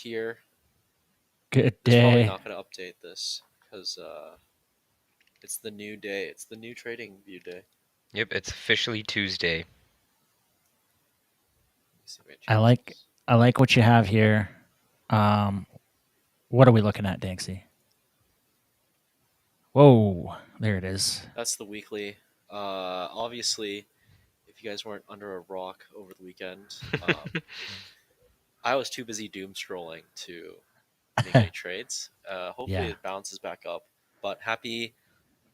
here. Good It's probably day. not going to update this because it's the new day. It's the new trading view day. Yep, it's officially Tuesday. Let me see if I I change like this. I like what you have here. What are we looking at, Danksy? Whoa, there it is. That's the weekly. Obviously, if you guys weren't under a rock over the weekend, I was too busy doom scrolling to make any trades. Hopefully, Yeah. it bounces back up. But happy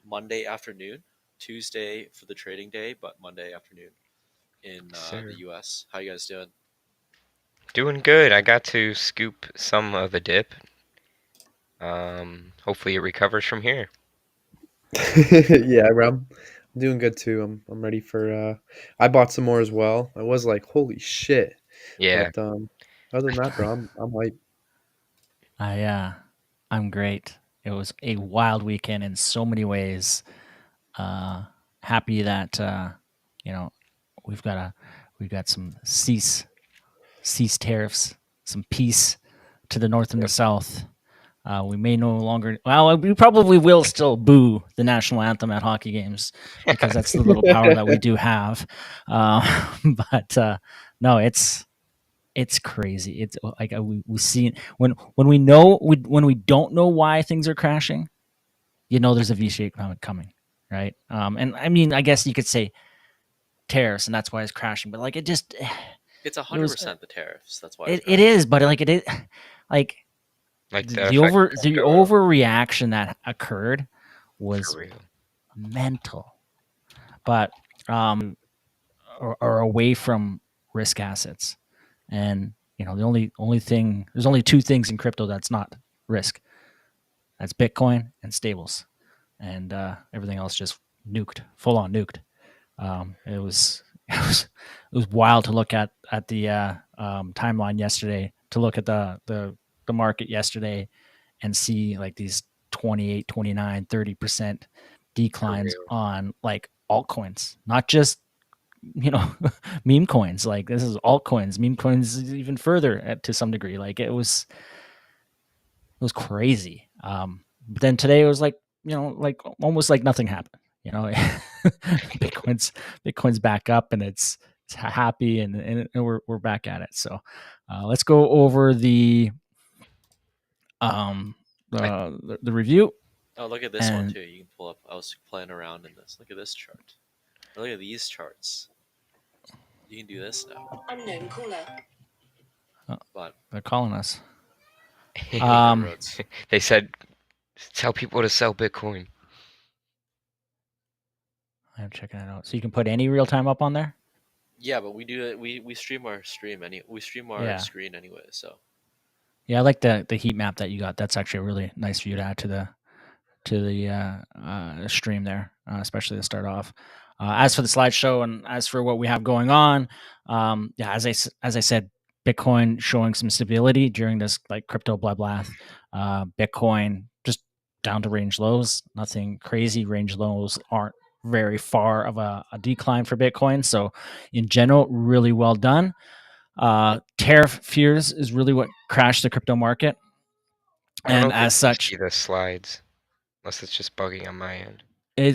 Monday afternoon, Tuesday for the trading day, but Monday afternoon in the Sir. U.S. How you guys doing? Doing good. I got to scoop some of the dip. Hopefully it recovers from here. Yeah, I'm doing good too. I'm ready for I bought some more as well. I was like, holy shit. Yeah. But other than that, bro, I'm hyped. I'm great. It was a wild weekend in so many ways. Happy that you know we've got some cease tariffs, some peace to the north and the Yep. south. We may no longer. Well, we probably will still boo the national anthem at hockey games because that's the little power that we do have. But no, it's crazy. It's like we see it when we know when we don't know why things are crashing. You know, there's a V-shape coming, right? And I mean, I guess you could say tariffs, and that's why it's crashing. But like, it just It's there was 100% the tariffs. That's why it's it crashing. is, but like it is like Like that the affects the oil overreaction that occurred was for real. mental. But are away from risk assets, and the only thing there's only two things in crypto that's not risk. That's Bitcoin and stables, and everything else just nuked, full on nuked. It was it was wild to look at the timeline yesterday, to look at the market yesterday and see like these 28, 29, 30% For declines real. on like altcoins, not just meme coins. Like this is altcoins, meme coins even further to some degree. Like it was crazy. But then today it was like like almost like nothing happened. Bitcoin's back up and it's happy and we're back at it. So let's go over the um the review. Oh, look at this one And too. You can pull up. I was playing around in this. Look at this chart. Or look at these charts. You can do this now. Unknown caller. But they're calling us. They said tell people to sell Bitcoin. I'm checking it out. So you can put any real time up on there. yeah, but we do it. We stream our stream we stream our Yeah. screen anyway. So Yeah, I like the heat map that you got. That's actually a really nice view to add to the stream there, especially to start off. As for the slideshow and as for what we have going on, yeah, as I said, Bitcoin showing some stability during this like crypto bloodbath. Bitcoin just down to range lows, nothing crazy. Range lows aren't very far of a decline for Bitcoin. So in general, really well done. Tariff fears is really what crashed the crypto market. I don't know And if as it's you such, see the slides. Unless it's just bugging on my end.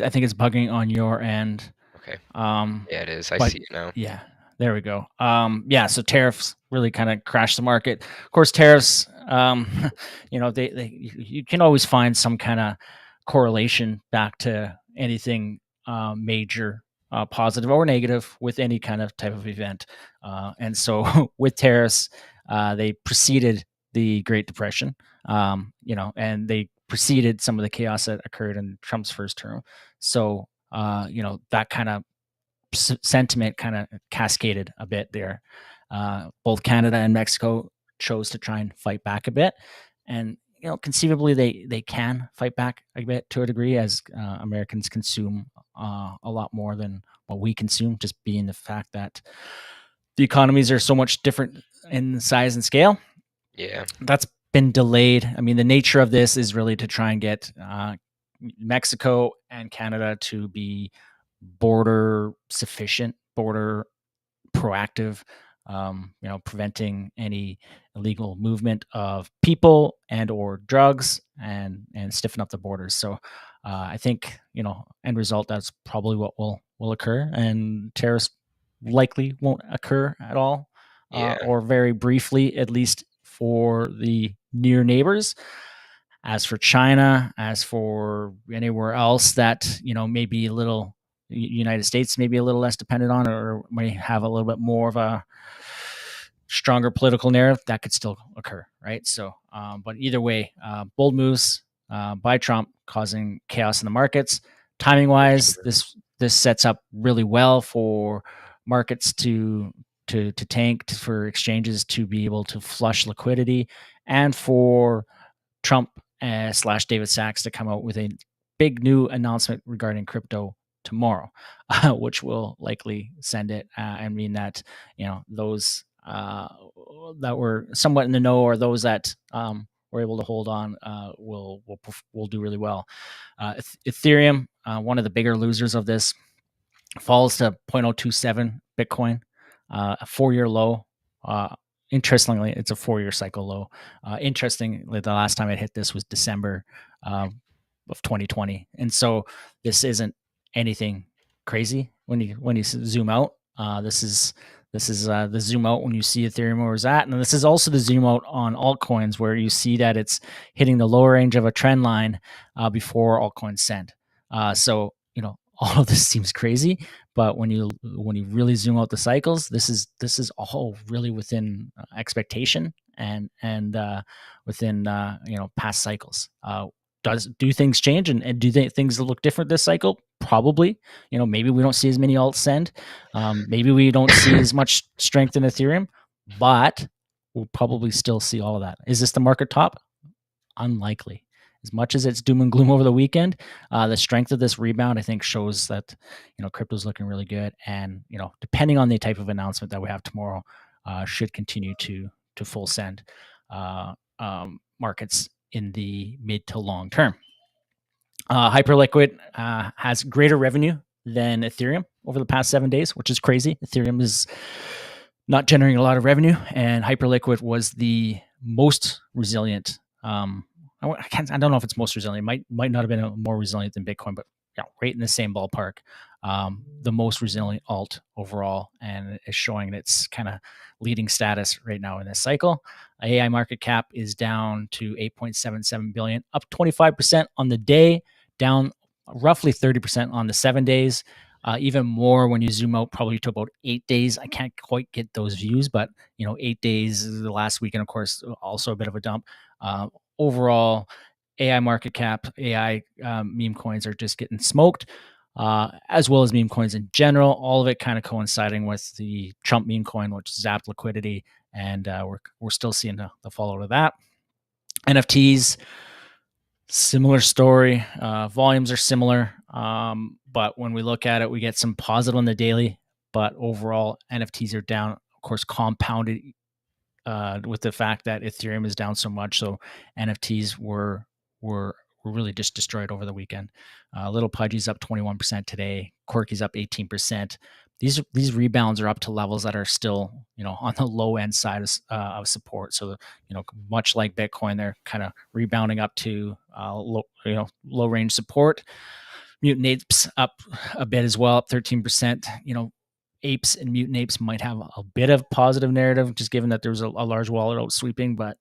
I think it's bugging on your end. Okay. Yeah, it is. I but see it now. Yeah, there we go. Yeah, so tariffs really kind of crashed the market. Of course, tariffs, they you can always find some kind of correlation back to anything major, positive or negative with any kind of type of event. And so with tariffs, they preceded the Great Depression, and they preceded some of the chaos that occurred in Trump's first term. So, that kind of sentiment kind of cascaded a bit there. Both Canada and Mexico chose to try and fight back a bit, and conceivably they can fight back a bit to a degree, as Americans consume a lot more than what we consume, just being the fact that the economies are so much different in size and scale. Yeah. That's been delayed. I mean, the nature of this is really to try and get Mexico and Canada to be border sufficient, border proactive, preventing any illegal movement of people and or drugs, and stiffen up the borders. So I think end result, that's probably what will occur, and tariffs likely won't occur at all, Yeah. or very briefly, at least for the near neighbors. As for China, as for anywhere else that maybe a little United States maybe a little less dependent on, or may have a little bit more of a stronger political narrative, that could still occur, right? So, but either way, bold moves by Trump causing chaos in the markets. Timing wise, Sure. this sets up really well for markets to tank, for exchanges to be able to flush liquidity, and for Trump slash David Sachs to come out with a big new announcement regarding crypto tomorrow, which will likely send it and mean that those that were somewhat in the know, or those that were able to hold on, will do really well. Ethereum, one of the bigger losers of this, falls to 0.027 Bitcoin, a 4-year low. Interestingly, it's a 4-year cycle low. Interestingly, the last time it hit this was December of 2020, and so this isn't anything crazy when you zoom out. This is the zoom out when you see Ethereum where it's at, and this is also the zoom out on altcoins, where you see that it's hitting the lower range of a trend line before altcoins send. So all of this seems crazy, but when you really zoom out the cycles, this is all really within expectation, and within past cycles. Do things change, and do things look different this cycle? Probably. Maybe we don't see as many alts send. Maybe we don't see as much strength in Ethereum, but we'll probably still see all of that. Is this the market top? Unlikely. As much as it's doom and gloom over the weekend, the strength of this rebound, I think, shows that crypto's looking really good, and depending on the type of announcement that we have tomorrow, should continue to full send markets in the mid to long term. Hyperliquid has greater revenue than Ethereum over the past 7 days, which is crazy. Ethereum is not generating a lot of revenue, and Hyperliquid was the most resilient. I don't know if it's most resilient. Might not have been more resilient than Bitcoin, but right in the same ballpark. The most resilient alt overall, and is showing its kind of leading status right now in this cycle. AI market cap is down to 8.77 billion, up 25% on the day, down roughly 30% on the 7 days. Even more when you zoom out, probably to about 8 days. I can't quite get those views, but 8 days the last weekend, of course, also a bit of a dump. Overall, AI market cap, AI meme coins are just getting smoked, as well as meme coins in general. All of it kind of coinciding with the Trump meme coin, which zapped liquidity, and we're still seeing the follow to that. NFTs, similar story. Volumes are similar, but when we look at it, we get some positive on the daily, but overall NFTs are down, of course, compounded with the fact that Ethereum is down so much. So NFTs were really just destroyed over the weekend. Little Pudgy's up 21% today. Quirky's up 18%. These rebounds are up to levels that are still on the low end side of support. So much like Bitcoin, they're kind of rebounding up to low range support. Mutant Apes up a bit as well, up 13%. Apes and Mutant Apes might have a bit of positive narrative, just given that there was a large wallet out sweeping, but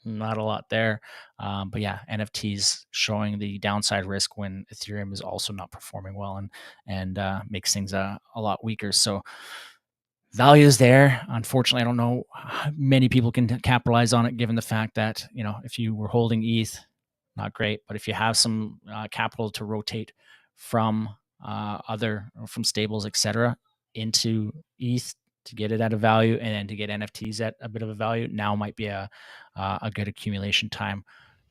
not a lot there. But yeah, NFTs showing the downside risk when Ethereum is also not performing well, and makes things a lot weaker. So value is there. Unfortunately, I don't know how many people can capitalize on it, given the fact that if you were holding ETH, not great. But if you have some capital to rotate from from stables, etc., into ETH to get it at a value, and then to get NFTs at a bit of a value, now might be a good accumulation time.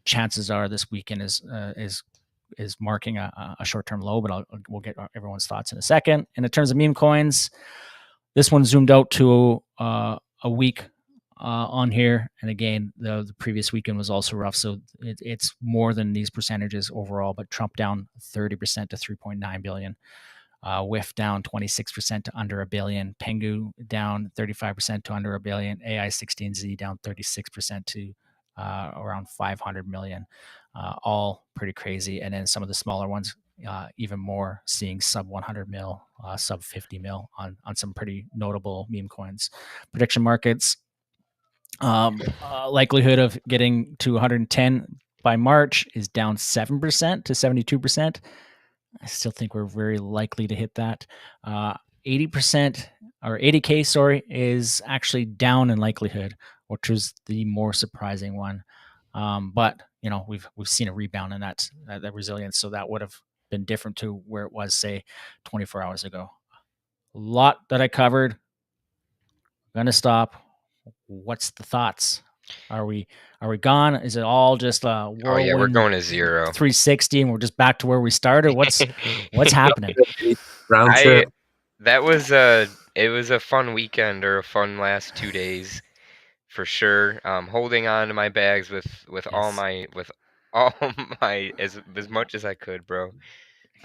Chances are this weekend is marking a short-term low, but we'll get everyone's thoughts in a second. And in terms of meme coins, this one zoomed out to a week on here, and again, the previous weekend was also rough, so it's more than these percentages overall. But Trump down 30% to 3.9 billion. WIF down 26% to under a billion. Pengu down 35% to under a billion. AI16Z down 36% to around 500 million. All pretty crazy. And then some of the smaller ones, even more, seeing sub 100 mil, sub 50 mil on some pretty notable meme coins. Prediction markets, likelihood of getting to 110 by March is down 7% to 72%. I still think we're very likely to hit that. 80% or 80K, sorry, is actually down in likelihood, which was the more surprising one. But we've seen a rebound in that resilience, so that would have been different to where it was, say, 24 hours ago. A lot that I covered. I'm gonna stop. What's the thoughts? Are we gone? Is it all just a Oh yeah, we're whirlwind going to 0. 360 and we're just back to where we started? What's happening? Round I trip. That was it was a fun weekend, or a fun last 2 days for sure. Holding on to my bags with all Yes. my with all my as much as I could, bro.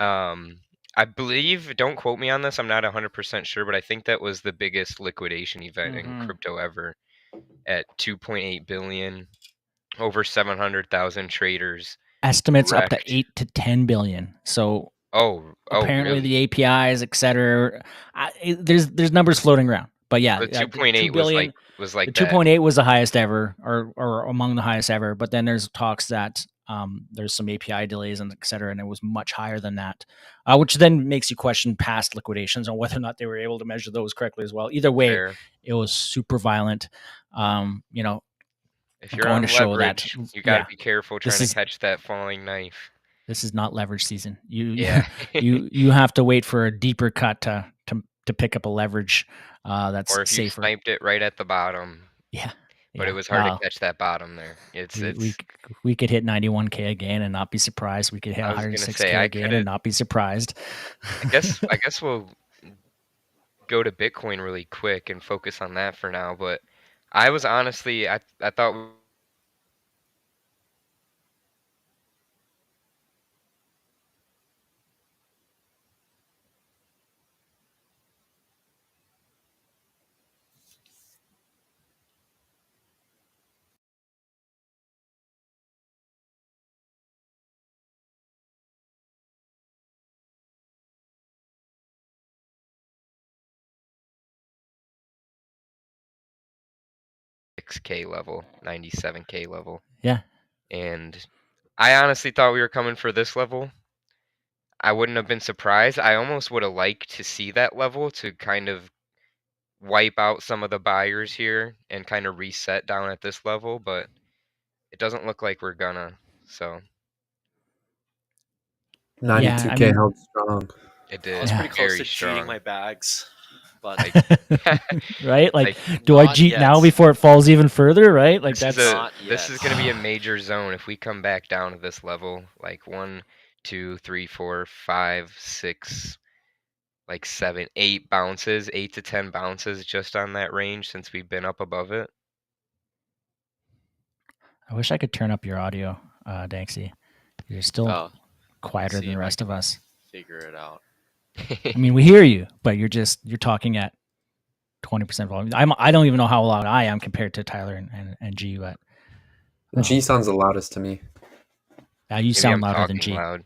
I believe, don't quote me on this, I'm not 100% sure, but I think that was the biggest liquidation event in crypto ever, at 2.8 billion, over 700,000 traders Estimates up to wrecked. 8 to 10 billion. So Oh, apparently really? the APIs, etc. There's numbers floating around, but yeah, The the 2 2.8 billion. was The like that. 2.8 was the highest ever, or among the highest ever. But then there's talks that there's some API delays and et cetera, and it was much higher than that, which then makes you question past liquidations on whether or not they were able to measure those correctly as well. Either way, Fair. it was super violent. If you're Going to on show that, leverage, you got to yeah, be careful trying this to is catch that falling knife. this is not leverage season. Yeah. You have to wait for a deeper cut to pick up a leverage that's Or if you safer. sniped it right at the bottom, Yeah, but it yeah. was hard to catch that bottom there. We we could hit 91K again and not be surprised. We could hit I was gonna say, 106K again and not be surprised. I guess we'll go to Bitcoin really quick and focus on that for now. But I was honestly, I thought 6K level, 97K level, Yeah, and I honestly thought we were coming for this level. I wouldn't have been surprised. I almost would have liked to see that level to kind of wipe out some of the buyers here and kind of reset down at this level, but it doesn't look like we're gonna. So yeah. I 92K mean, held strong. it I was did, pretty yeah. close very to cheating strong. my bags, but Like, Right? Like, like do I not cheat yet. now before it falls even further? Right? Like Not this yet. is gonna be a major zone if we come back down to this level. Like 1, 2, 3, 4, 5, 6, like 7, 8 bounces, 8 to 10 bounces just on that range since we've been up above it. I wish I could turn up your audio, Danksy. You're still Oh, quieter see than the if I rest of can us. figure it out. I mean, we hear you, but you're talking at 20% volume. I don't even know how loud I am compared to Tyler and G, but G sounds the loudest to me. you Maybe sound I'm louder than talking G. loud.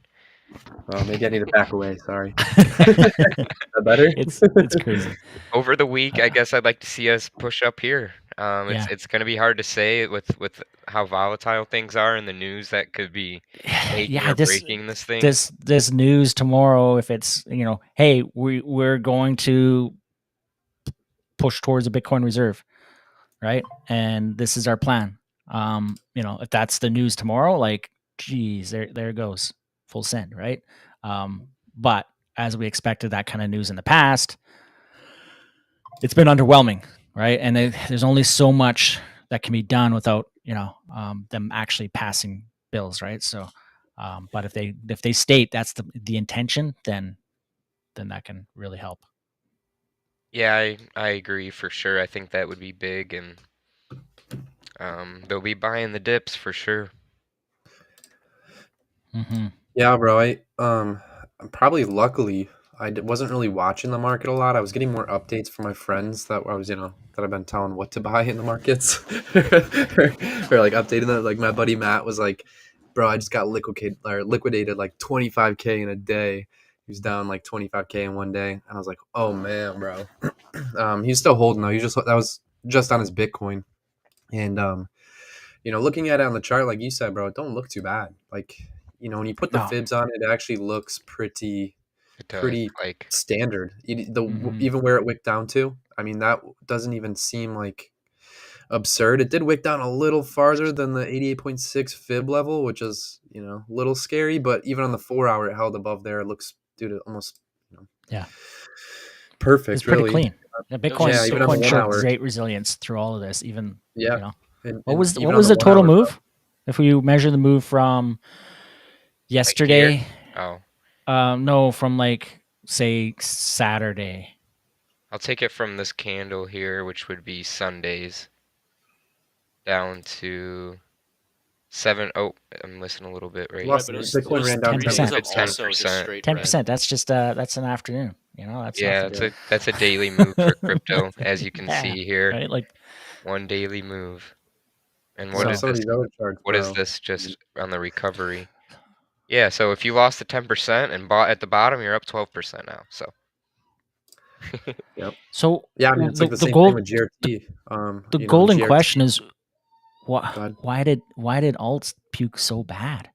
Oh, maybe I need to back away. Sorry. Is that better? It's crazy. Over the week, I guess I'd like to see us push up here. Yeah, It's gonna be hard to say with how volatile things are in the news that could be making yeah. or This breaking this thing. this news tomorrow, if it's hey, we're going to push towards a Bitcoin reserve, right? And this is our plan. If that's the news tomorrow, like, geez, there it goes, full send, right? But as we expected that kind of news in the past, it's been underwhelming, right? And there's only so much that can be done without them actually passing bills, right? So, but if they state that's the intention, then that can really help. Yeah, I agree for sure. I think that would be big, and they'll be buying the dips for sure. Mm-hmm. Yeah, bro. I'm probably luckily wasn't really watching the market a lot. I was getting more updates from my friends that I was, that I've been telling what to buy in the markets, or like updating them. Like my buddy Matt was like, "Bro, I just got liquidated like 25K in a day." He was down like 25K in one day, and I was like, "Oh man, bro." He's still holding though. That was just on his Bitcoin, and looking at it on the chart, like you said, bro, it don't look too bad. Like, when you put the No. fibs on it, it actually looks It does. pretty Like, standard. Mhm. Even where it wicked down to, I mean, that doesn't even seem like absurd. It did wick down a little farther than the 88.6 fib level, which is a little scary. But even on the 4 hour, it held above there. It looks, dude, almost Yeah. It's perfect, pretty really. clean. Yeah, It was Yeah, just so even on the Bitcoin one showed fast. hour. great resilience through all of this. Even Yeah, what was even on the the one total hour, bro. move? If we measure the move from right here. yesterday, Oh, no, from like say Saturday. I'll take it from this candle here, which would be Sundays, down to 7. Oh, I'm missing a little bit right Right, Lost but here. it Bitcoin was ran down three Ten days 10%. of percent. also just 10%. straight red. 10%. That's an afternoon. That's Yeah, nothing. that's a daily move for crypto, as you can Yeah. see here. Right. Like One daily move. And Look what at is so. some of this? these other charts, What is bro. this just on the recovery? Yeah, so if you lost the 10% and bought at the bottom, you're up 12% now. So Yep. So Yeah, I mean, it's like the the same thing gold with GRT. the golden question GRT. is why Go ahead. why did alts puke so bad? That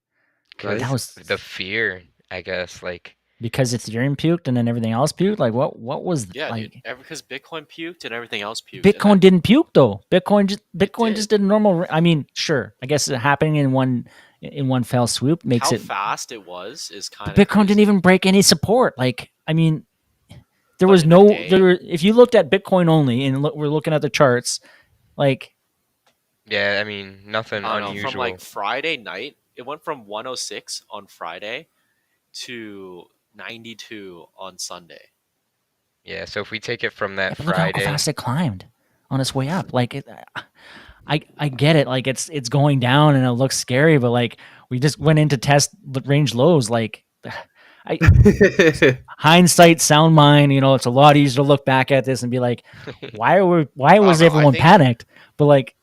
because Right? was the fear, I guess, like because Ethereum puked and then everything else puked. Like what was Yeah, dude. like Because Bitcoin puked and everything else puked, and Bitcoin then didn't puke though. it Bitcoin did. just did a normal. I mean, sure. I guess it happening in one fell swoop makes How it. fast it was is But kind of Bitcoin didn't crazy. even break any support. Like I mean, there But was in a no day, there. If you looked at Bitcoin only and we're looking at the charts, like yeah, I mean, nothing I don't know, from like unusual. Friday night, it went from 106 on Friday to 92 on Sunday. Yeah, so if we take it from yeah, that but look how Friday, fast it climbed on its way up. Like I get it. Like it's going down and it looks scary, but like we just went into test range lows. Like I hindsight, sound mind. It's a lot easier to look back at this and be like, why I was don't know. everyone panicked? But like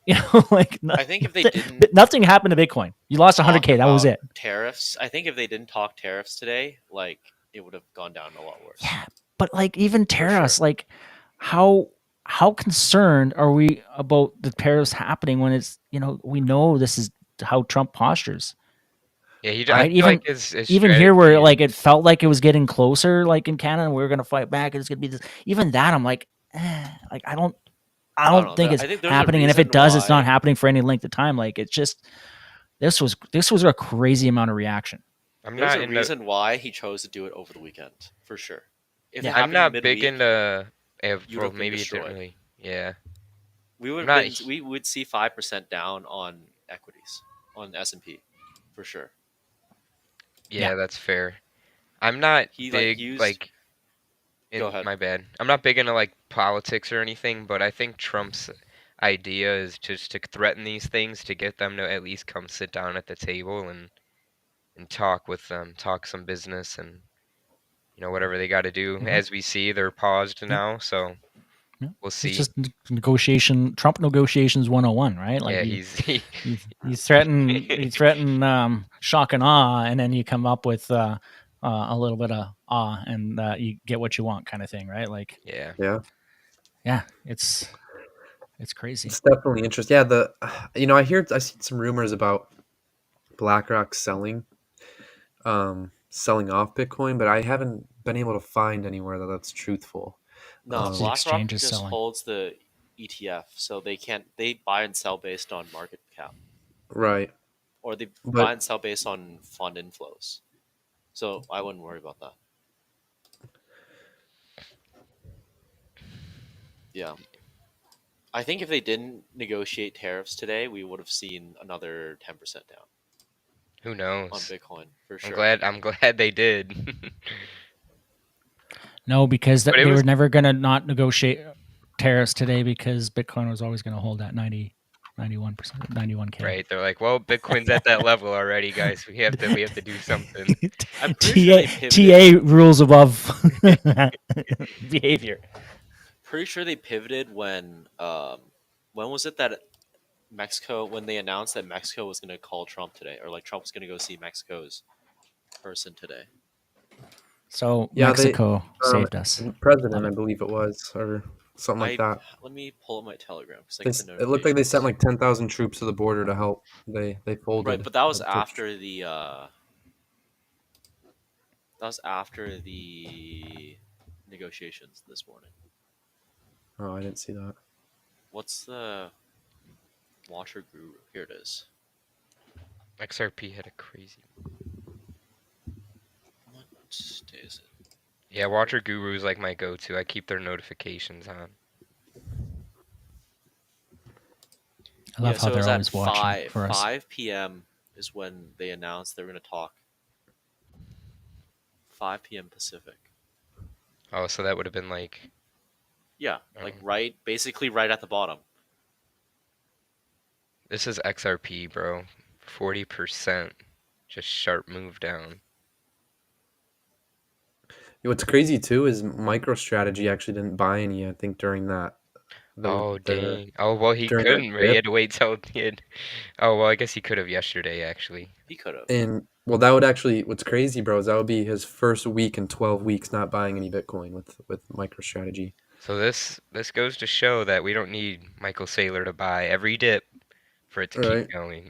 like I think if they didn't nothing happened to Bitcoin. You lost talk 100K. That was about it. tariffs, I think if they didn't talk tariffs today, like it would have gone down a lot worse. Yeah, but like even For tariffs, sure. like how concerned are we about the tariffs happening when it's we know this is how Trump postures, yeah, I right? feel like Even his even here strategy where like it is felt like it was getting closer, like in Canada, we were gonna fight back, and it's gonna be this. Even that, I'm like, like I I don't don't know. think it's I think there's a happening, and if it reason does, it's not why happening for any length of time. Like it's just this was a crazy amount of reaction. I'm there's not a in the reason why he chose to do it over the weekend, for sure. If it Yeah, I'm happened not big midweek, into you would well, have been maybe it didn't destroyed. really. Yeah. We would I'm have not been we would see 5% down on equities on S&P, for sure. yeah, yeah, that's fair. I'm not He like big used like go in ahead. my bad. I'm not big into like politics or anything, but I think Trump's idea is just to threaten these things to get them to at least come sit down at the table and talk with them, talk some business and whatever they got to do. mhm, As we see, they're paused yeah, now, so yeah. we'll It's see. just Trump negotiations 101, right? Like Yeah, you he's he, you threaten shock and awe, and then you come up with a little bit of awe, and you get what you want, kind of thing, right? Like, yeah. Yeah. yeah, it's crazy. It's definitely interesting. Yeah, I see some rumors about BlackRock selling off Bitcoin, but I haven't been able to find anywhere that that's truthful. No, It's the Um, BlackRock exchanges just selling. holds the ETF, so they buy and sell based on market cap, right, or they but buy and sell based on fund inflows. So I wouldn't worry about that. Yeah. I think if they didn't negotiate tariffs today, we would have seen another 10% down Who on knows? Bitcoin for I'm sure. glad I'm glad they did. No, because But it they was were never gonna not negotiate tariffs today because Bitcoin was always going to hold at 90. 91%, 91K. Right? They're like, well, Bitcoin's at that level already, guys. We have to do something. I'm pretty sure they TA pivoted. rules above behavior. Pretty sure they pivoted when was it that Mexico, when they announced that Mexico was going to call Trump today, or like Trump was going to go see Mexico's person today. So Yeah, Mexico saved us. president, Love I it. believe it was, or something like that. Let me pull up my Telegram because I They, get the it looked like they sent notifications. like 10,000 troops to the border to help. They Right, folded. but that was the Turkish- after the negotiations this morning. Oh, I didn't see that. What's the Watcher Guru? Here it is. XRP had a crazy. What day is it? Yeah, Watcher Guru is like my go-to. I keep their notifications on. I love how so it was they're at always watching for us. 5 p.m. is when they announced they were going to talk. 5 p.m. Pacific. Oh, so that would have been like. Yeah, like basically right at the bottom. This is XRP, bro. 40%. Just sharp move down. What's crazy too is MicroStrategy actually didn't buy any. I think during that. Dang. Oh, well, he during that couldn't. Right? He dip. had to wait till he had. Oh, well, I guess he could have yesterday, actually. He could have. And well, that would actually. What's crazy, bro, is that would be his first week in 12 weeks not buying any Bitcoin with MicroStrategy. So this goes to show that we don't need Michael Saylor to buy every dip for it to keep Right. going.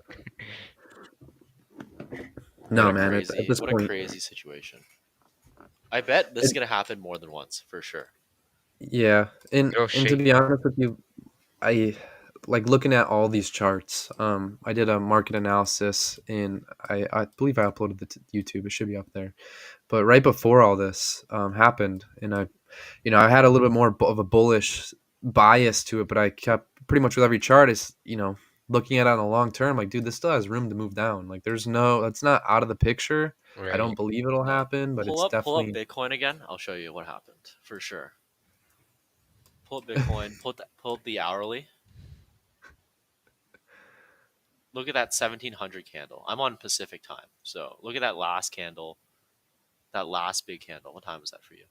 No, man. At this What point, a crazy situation. I bet this is going to happen more than once, for sure. yeah. And It'll to shake. be honest with you, I like looking at all these charts. I did a market analysis, and I believe I uploaded it to YouTube. It should be up there. But right before all this happened, and I had a little bit more of a bullish bias to it, but I kept pretty much with every chart is looking at it on the long term. Like, dude, this still has room to move down. Like, that's not out of the picture. I don't Right. believe it'll happen, but Pull it's up definitely Bitcoin again. I'll show you what happened for sure. Pull up Bitcoin. pull up the hourly. Look at that 1700 candle. I'm on Pacific time, so look at that last candle. That last big candle. What time was that for you?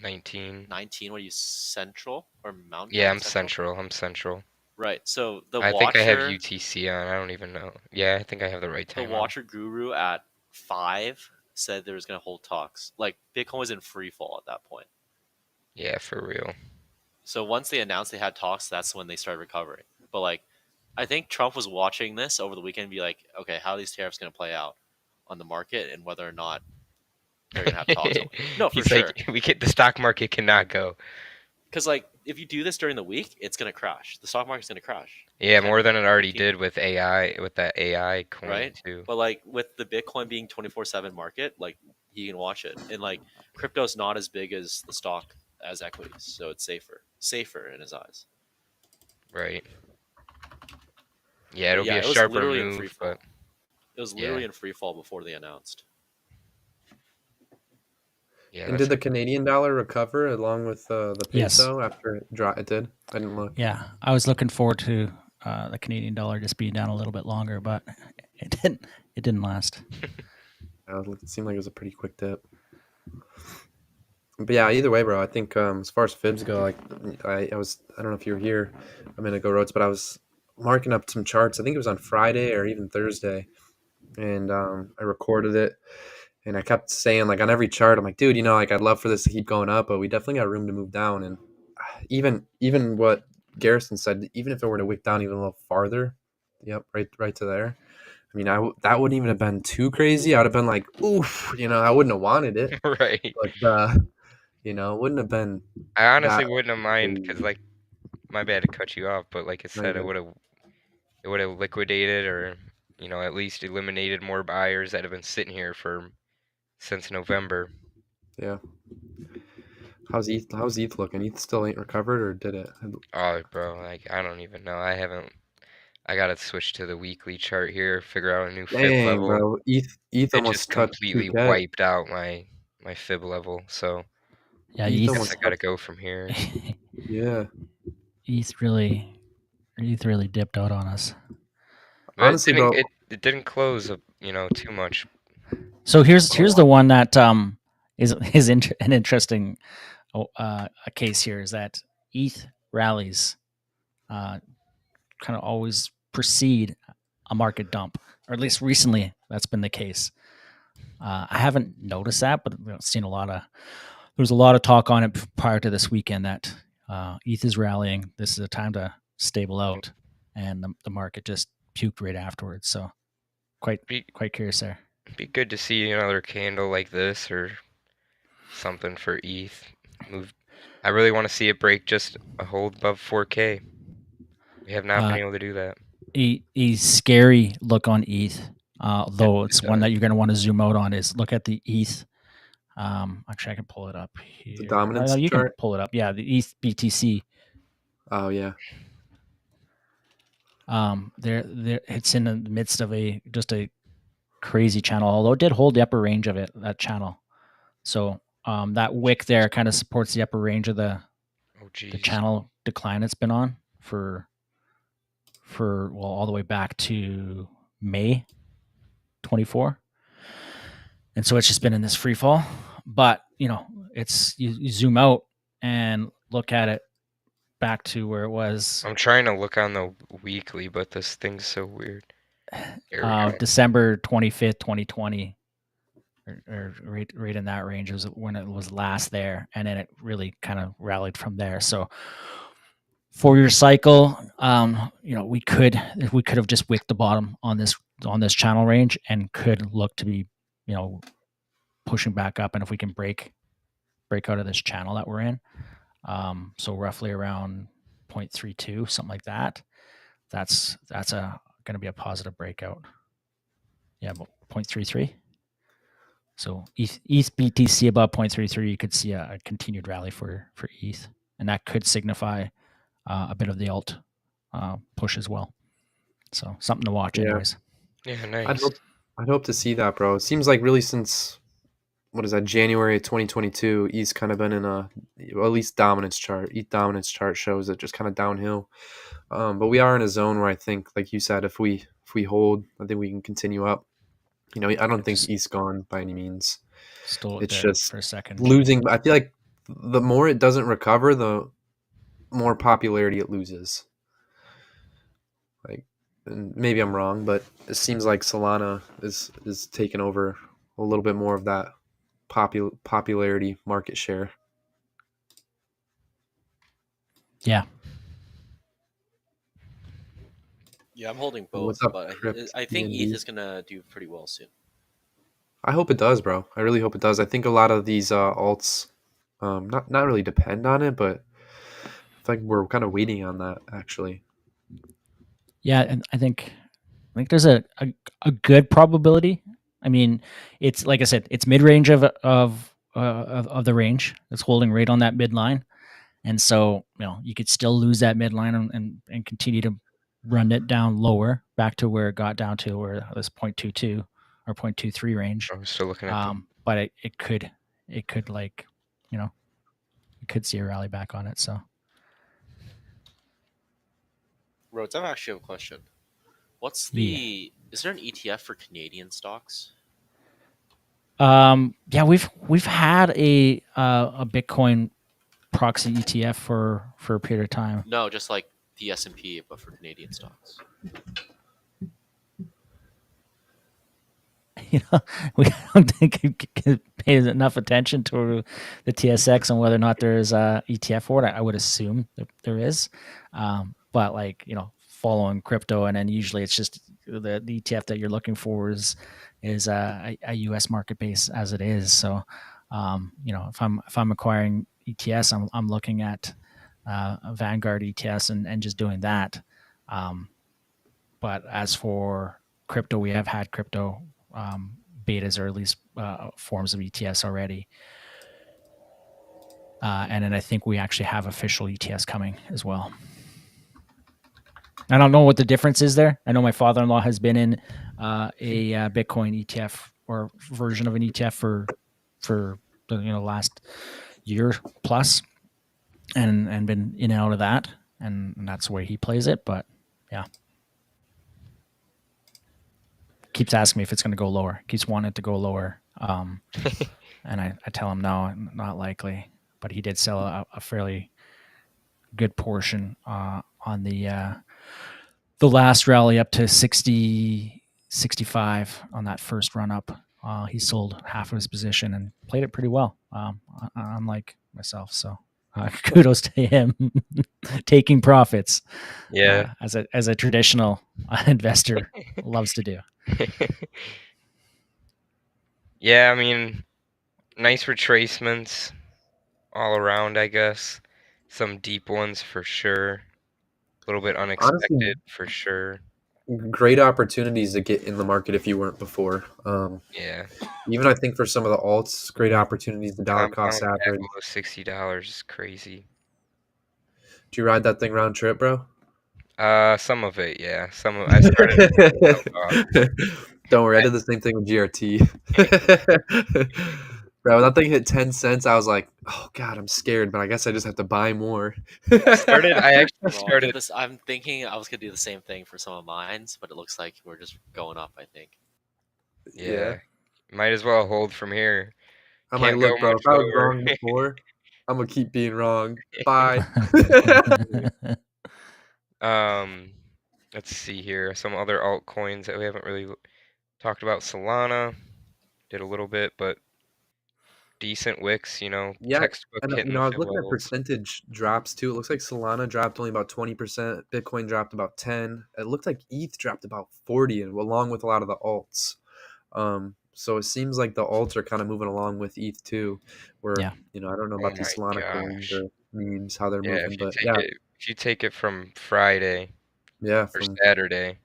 19. 19. What are you, Central or Mountain? Yeah, I'm Central. Right. So the I think I have Watcher, UTC on. I don't even know. Yeah, I think I have the right the time on. Watcher Guru at 5 said there was going to hold talks. Like Bitcoin was in free fall at that point. Yeah, for real. So once they announced they had talks, that's when they started recovering. But like, I think Trump was watching this over the weekend and be like, okay, how are these tariffs going to play out on the market and whether or not they're going to have talks. No, for He's sure. like, the stock market cannot go. Because like, if you do this during the week, it's going to crash. The stock market's going to crash. Yeah, more than it already did with AI, with that AI coin right? too. But like with the Bitcoin being 24/7 market, like he can watch it. And like crypto's not as big as the stock as equities, so it's safer in his eyes. Right. Yeah, it'll be a it was sharper literally in move, free fall. but It was literally in free fall before they announced. yeah. And did the Canadian dollar recover along with the peso Yes. after it dropped? It did. I didn't look. Yeah, I was looking forward to the Canadian dollar just being down a little bit longer, but it didn't. It didn't last. It seemed like it was a pretty quick dip. But yeah, either way, bro. I think as far as fibs go, like I don't know if you were here a minute ago, Rhodes, but I was marking up some charts. I think it was on Friday or even Thursday, and I recorded it. And I kept saying, like, on every chart, I'm like, dude, like, I'd love for this to keep going up, but we definitely got room to move down. And even what Garrison said, even if it were to wick down even a little farther, yep, right to there. I mean, that wouldn't even have been too crazy. I would have been like, oof, I wouldn't have wanted it, right. but it wouldn't have been. I honestly That wouldn't have mind because, like, my bad to cut you off, but like I said, it would have liquidated or at least eliminated more buyers that have been sitting here since November. Yeah. How's ETH looking? ETH still ain't recovered, or did it? Oh, bro, like I don't even know. I gotta switch to the weekly chart here, figure out a new fib Dang, level. bro. ETH It just almost touched completely 2K. wiped out my fib level. So Yeah, ETH I guess almost I gotta go from here. Yeah. ETH really ETH really dipped out on us. Honestly, bro, It didn't close up, too much. So here's the one that is an interesting a case here is that ETH rallies kind of always precede a market dump, or at least recently that's been the case. I haven't noticed that, but I've seen there was a lot of talk on it prior to this weekend that ETH is rallying. This is a time to stable out, and the market just puked right afterwards. So quite curious there. Be good to see another candle like this or something for ETH. I really want to see it break just a hold above 4K. We have not been able to do that. A scary look on ETH, though it's one that you're going to want to zoom out on, is look at the ETH. Actually, I can pull it up here. The dominance you chart? can pull it up. Yeah, the ETH BTC. Oh yeah. There, it's in the midst of just a crazy channel. Although it did hold the upper range of that channel. So that wick there kind of supports the upper range of the channel decline it's been on for all the way back to May 24. And so it's just been in this free fall. But it's you zoom out and look at it back to where it was. I'm trying to look on the weekly, but this thing's so weird. December 25th, 2020, or right in that range was when it was last there, and then it really kind of rallied from there. So for your cycle, we could have just wicked the bottom on this channel range and could look to be, pushing back up. And if we can break out of this channel that we're in, so roughly around 0.32, something like that, that's going to be a positive breakout. Yeah, about 0.33. So ETH BTC above 0.33, you could see a continued rally for ETH, and that could signify a bit of the alt push as well. So something to watch, anyways. Yeah, nice. I'd hope to see that, bro. It seems like really since what is that, January 2022, ETH's kind of been in at least dominance chart. ETH dominance chart shows it just kind of downhill. But we are in a zone where I think, like you said, if we hold, I think we can continue up. I don't think ETH's gone by any means. It's just for a second losing. I feel like the more it doesn't recover, the more popularity it loses. Like, and maybe I'm wrong, but it seems like Solana is taking over a little bit more of that popularity market share. Yeah. Yeah, I'm holding both, but I think ETH is gonna do pretty well soon. I hope it does, bro. I really hope it does. I think a lot of these alts, not really depend on it, but I think we're kind of waiting on that actually. Yeah, and I think there's a good probability. I mean, it's like I said, it's mid range of the range. It's holding right on that midline, and so you could still lose that midline and continue to run it down lower back to where it got down to where this 0.22 or 0.23 range. I'm still looking at but it could like you could see a rally back on it. So Rhodes, I actually have a question. Is there an ETF for Canadian stocks? Yeah, we've had a Bitcoin proxy ETF for a period of time. No, just like the S&P, but for Canadian stocks. We don't think it pays enough attention to the TSX and whether or not there is a ETF for it. I would assume there is, but following crypto, and then usually it's just the ETF that you're looking for is a U.S. market base as it is. So, if I'm acquiring ETS, I'm looking at a Vanguard ETS and just doing that. But as for crypto, we have had crypto betas, or at least forms of ETS already. And then I think we actually have official ETS coming as well. I don't know what the difference is there. I know my father-in-law has been in a Bitcoin ETF or version of an ETF for the last year plus, and been in and out of that. and that's the way he plays it. But yeah, keeps asking me if it's going to go lower. Keeps wanting it to go lower. And I tell him no, not likely. But he did sell a fairly good portion on the last rally up to 60, 65 on that first run up. He sold half of his position and played it pretty well, unlike myself. So kudos to him taking profits, Yeah. as a traditional investor loves to do. Yeah, I mean, nice retracements all around, I guess. Some deep ones for sure. A little bit Honestly, unexpected for sure. great opportunities to get in the market if you weren't before. Yeah. Even I think for some of the alts, great opportunities. The dollar cost Compound back average. below $60 is crazy. Do you ride that thing round trip, bro? Some of it, yeah. I started to jump off. Don't worry, I did the same thing with GRT. Bro, when that thing hit 10 cents, I was like, oh god, I'm scared, but I guess I just have to buy more. I actually Bro, I'll give started, this. I'm thinking I was gonna do the same thing for some of mines, but it looks like we're just going up. I think. Yeah. yeah. Might as well hold from here. I'm like, Can't go look, bro, much if I was lower. wrong before, I'm gonna keep being wrong. Bye. Um, let's see here. Some other altcoins that we haven't really talked about. Solana did a little bit, but decent wicks, Yeah, textbook and hitting the I was fill looking at levels. percentage drops too. It looks like Solana dropped only about 20%. Bitcoin dropped about 10. It looked like ETH dropped about 40, and along with a lot of the alts. So it seems like the alts are kind of moving along with ETH too. Where Yeah. I don't know Oh about these my Solana coins gosh. or memes how they're Yeah, moving, but yeah, if you take it from Friday yeah, or from Saturday,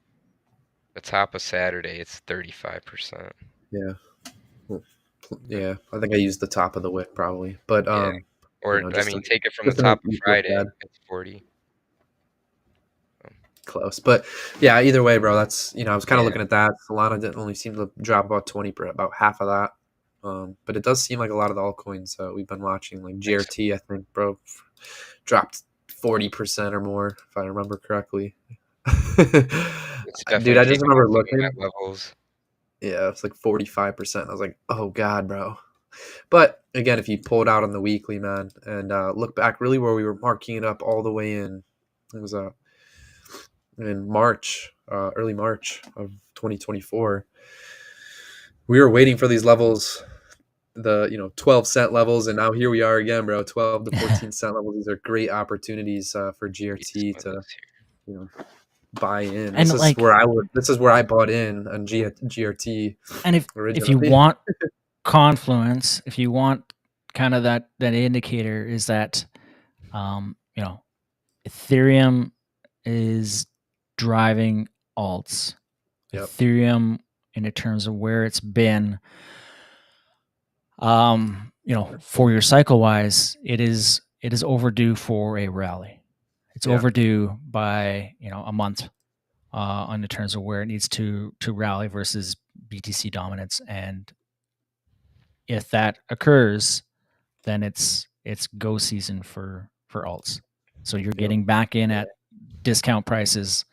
the top of Saturday, it's 35%. yeah, well, yeah. I think I used the top of the wick probably, but Yeah. Or I just mean, to take it from the just to make top of ETH look Friday, bad. it's 40. Close. But yeah, either way, bro, that's I was kind of Yeah, looking at that. Solana didn't only seem to drop about 20 per about half of that. But it does seem like a lot of the altcoins we've been watching, like nice. GRT, I think, bro, dropped 40% or more, if I remember correctly. It's Dude, definitely I just taking off remember some of looking. that levels. Yeah, it's like 45%. I was like, oh god, bro. But again, if you pull it out on the weekly, man, and look back really where we were marking it up all the way in, it was in March, early March of 2024. We were waiting for these levels, the 12-cent levels, and now here we are again, bro. 12 to 14-cent levels. These are great opportunities for Jesus GRT to levels here. you know buy in. And like, This is where I bought in on GRT and if you originally. want confluence, if you want kind of that indicator, is that Ethereum is driving alts. Yep. Ethereum, in terms of where it's been, for your cycle wise, it is overdue for a rally. It's Yeah. overdue by a month, on the terms of where it needs to rally versus BTC dominance. And if that occurs, then it's go season for alts. So you're Yep. getting back in at discount prices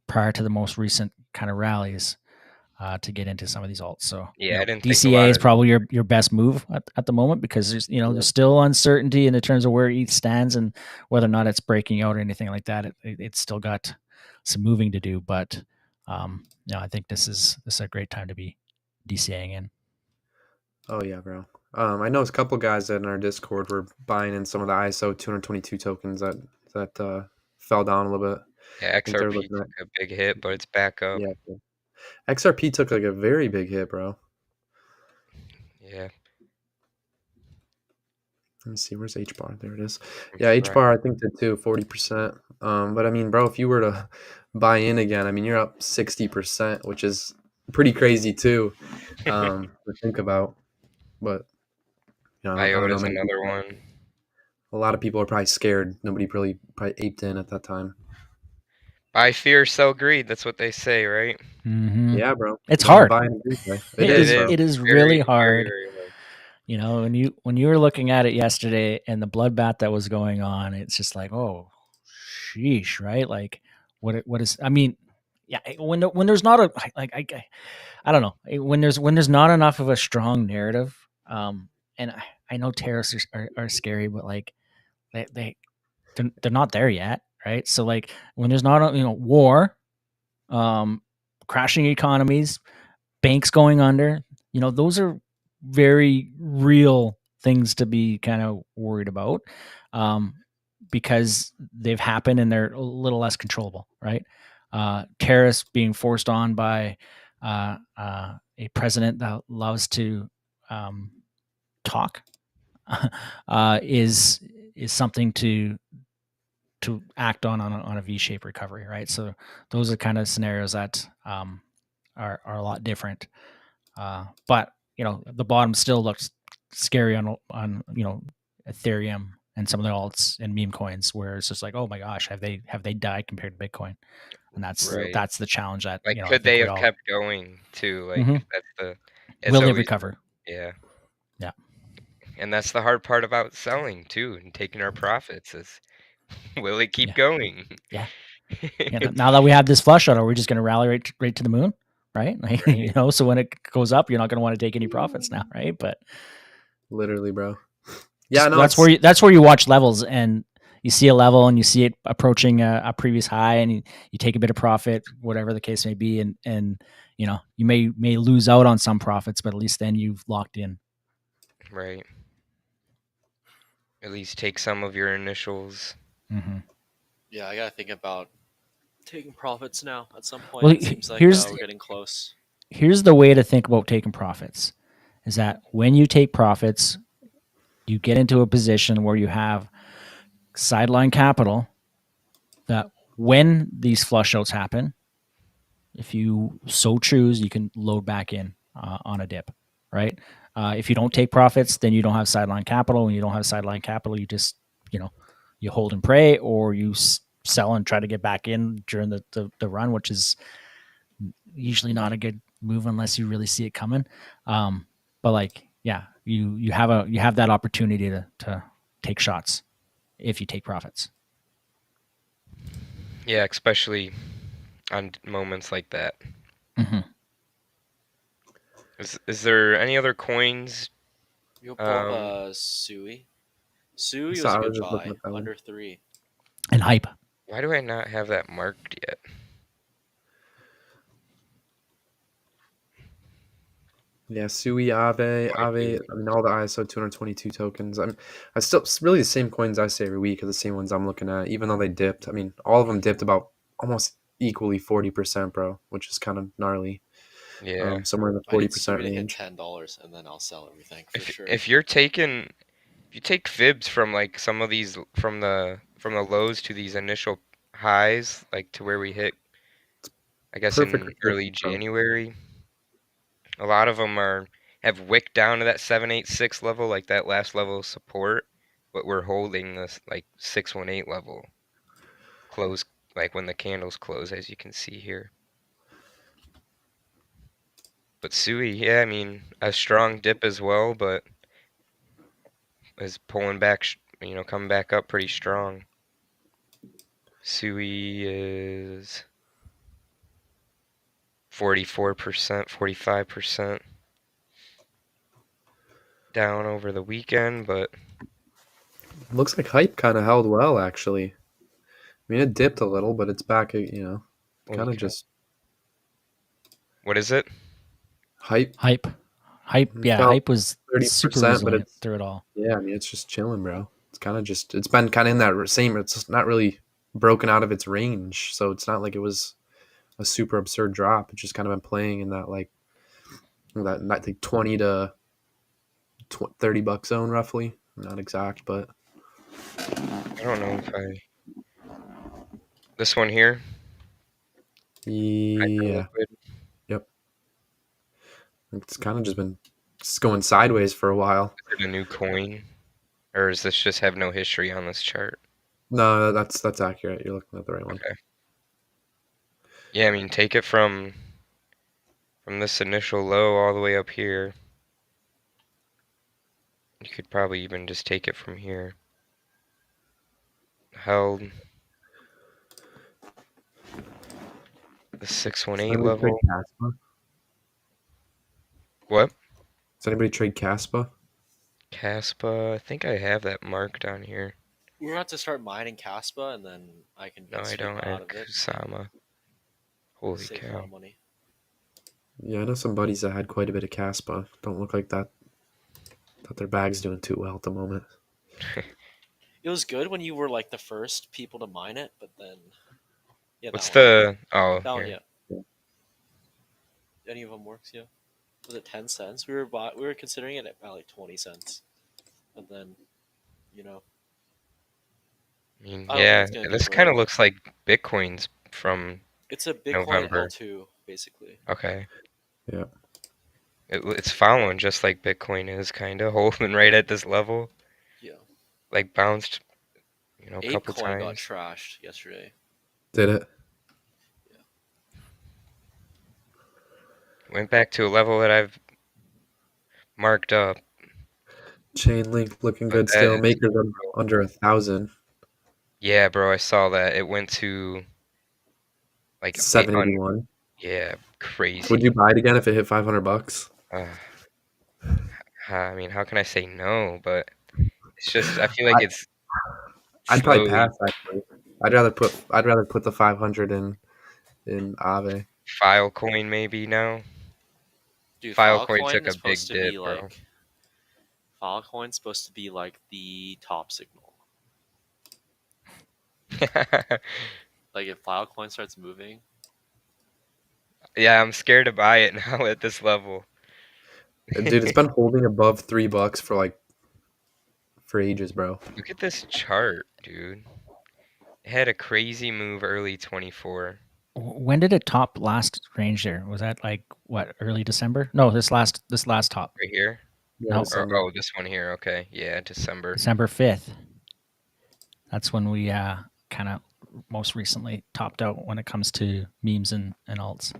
prior to the most recent kind of rallies, to get into some of these alts. So Yeah, I didn't think a DCA lot is of probably your best move at the moment, because there's there's still uncertainty in the terms of where ETH stands and whether or not it's breaking out or anything like that. It's still got some moving to do, but I think this is a great time to be DCAing in. Oh yeah, bro. I know a couple guys that in our Discord were buying in some of the ISO 222 tokens that fell down a little bit. yeah, I think they're XRP looking took at a big hit, but it's back up. yeah. XRP took like a very big hit, bro. Yeah, Let me see, where's H bar? There it is. from Yeah, H Friday. bar I think did too, 40%. But I mean, bro, if you were to buy in again, I mean, you're up 60%, which is pretty crazy too, to think about. But I don't know IOTA's many another people. one. A lot of people are probably scared. Nobody really probably aped in at that time. Buy fear, sell greed. That's what they say, right? Mm-hmm. Yeah, bro. It's You gotta hard. buy and agree, bro. It It It is, is is bro. it is very, really very, hard. very hard. When you were looking at it yesterday and the bloodbath that was going on, it's just like, oh sheesh, right? Like, what is? I mean, yeah, when there's not a like I don't know when there's not enough of a strong narrative, and I know tariffs are scary, but like they they're not there yet, right? So like when there's not a war, um, crashing economies, banks going under, those are very real things to be kind of worried about, um, because they've happened and they're a little less controllable, right? Tariffs being forced on by a president that loves to talk is something to act on a V-shaped recovery, right? So those are kind of scenarios that are a lot different. But the bottom still looks scary on Ethereum and some of the alts and meme coins, where it's just like, oh my gosh, have they died compared to Bitcoin? And that's Right. that's the challenge that Like, I could think they we have all kept going too? Like, Mhm. it's Will they always, recover? yeah. Yeah, And that's the hard part about selling too and taking our profits is, will it keep yeah, going? yeah, yeah. Now that we have this flush out, are we just going to rally right to the moon, right? Like, Right. so when it goes up, you're not going to want to take any profits now, right? But Literally, bro. Yeah, just no, it's that's where you watch levels, and you see a level and you see it approaching a previous high, and you take a bit of profit, whatever the case may be, and you may lose out on some profits, but at least then you've locked in. Right. At least take some of your initials. Mm-hmm. Yeah, I gotta think about taking profits now. At some point, Well, it seems like we're getting close. here's the way to think about taking profits: is that when you take profits, you get into a position where you have sideline capital that when these flush outs happen, if you so choose, you can load back in on a dip, right? If you don't take profits, then you don't have sideline capital. When you don't have sideline capital, you just, you hold and pray, or you sell and try to get back in during the run, which is usually not a good move unless you really see it coming. But like, yeah, you have that opportunity to take shots if you take profits. Yeah, especially on moments like that. Mm-hmm. Is there any other coins? You'll pull up Um, Sui. Sui so was a I was good just looking buy, at that one. under 3. And hype. why do I not have that marked yet? Yeah, Sui, Aave, Oh, I Aave. do. I mean, all the ISO 222 tokens. I still it's really the same coins I say every week are the same ones I'm looking at, even though they dipped. I mean, all of them dipped about almost equally 40%, bro, which is kind of gnarly. Yeah. Somewhere in the I need 40% Sui to hit range. $10, and then I'll sell everything for If sure. if you're taking if you take fibs from like some of these from the lows to these initial highs, like to where we hit, I guess Perfect in retracement, early bro. January, a lot of them have wicked down to that 786 level, like that last level of support, but we're holding this like 618 level close, like when the candles close, as you can see here. But Sui, yeah, I mean a strong dip as well, but is pulling back, coming back up pretty strong. Sui is 44%, 45% down over the weekend, but Looks like hype kind of held well, actually. I mean, it dipped a little, but it's back. well, Kind of just what is it? hype. Hype. It Yeah, fell hype was super 30%, but resilient it's through it all. yeah. I mean, it's just chilling, bro. It's kind of just it's been kind of in that same. It's not really broken out of its range, so it's not like it was a super absurd drop. It's just kind of been playing in that that not like 20 to $30 zone roughly. Not exact, but I don't know if this one here, yeah. Hyperliquid. Yep. It's kind of just been going sideways for a while. Is it a new coin, or does this just have no history on this chart? No, that's accurate. You're looking at the right one. Okay. Yeah, I mean, take it from this initial low all the way up here. You could probably even just take it from here. Held The Does 618 anybody trade level. Caspa? What? Does anybody trade Caspa? Caspa. I think I have that marked on here. We're about to start mining Caspa, and then I can No, get I don't. Sigma I out have of it. Kusama. Holy Save a lot cow. of money. Yeah, I know some buddies that had quite a bit of Caspa. Don't look like that their bag's doing too well at the moment. It was good when you were like the first people to mine it, but then yeah, that What's one. the... Oh, That one, here. yeah. Yeah. Any of them works, yeah. Was it 10 cents? We were considering it at about like 20 cents, and then you know I mean, I don't think yeah. it's gonna do This kind of great. looks like Bitcoin's from It's a Bitcoin November. L2 basically. Okay. Yeah. It's following just like Bitcoin is, kind of holding right at this level. Yeah. Like bounced, a couple ApeCoin got times. trashed yesterday. Did it? Yeah. Went back to a level that I've marked up. Chainlink looking But good that still. is Makers brutal. under 1,000. Yeah, bro, I saw that. It went to like 781. yeah, Would you crazy. buy it again if it hit $500? Uh, I mean, how can I say no? But it's just I feel like I, it's I'd probably slowly. pass actually. I'd rather put the 500 in Aave. Filecoin maybe now. Dude, Filecoin Filecoin took is a supposed big to dip, be bro. like Filecoin's supposed to be like the top signal. Like if Filecoin starts moving, Yeah, I'm scared to buy it now at this level. Dude, it's been holding above $3 for ages, bro. Look at this chart, dude. It had a crazy move early 24. When did it top last range there? Was that like what, early December? No, this last top. Right here? Yeah, No, Or December. this one here. Okay. Yeah, December. December 5th. That's when we kind of most recently topped out when it comes to memes and alts.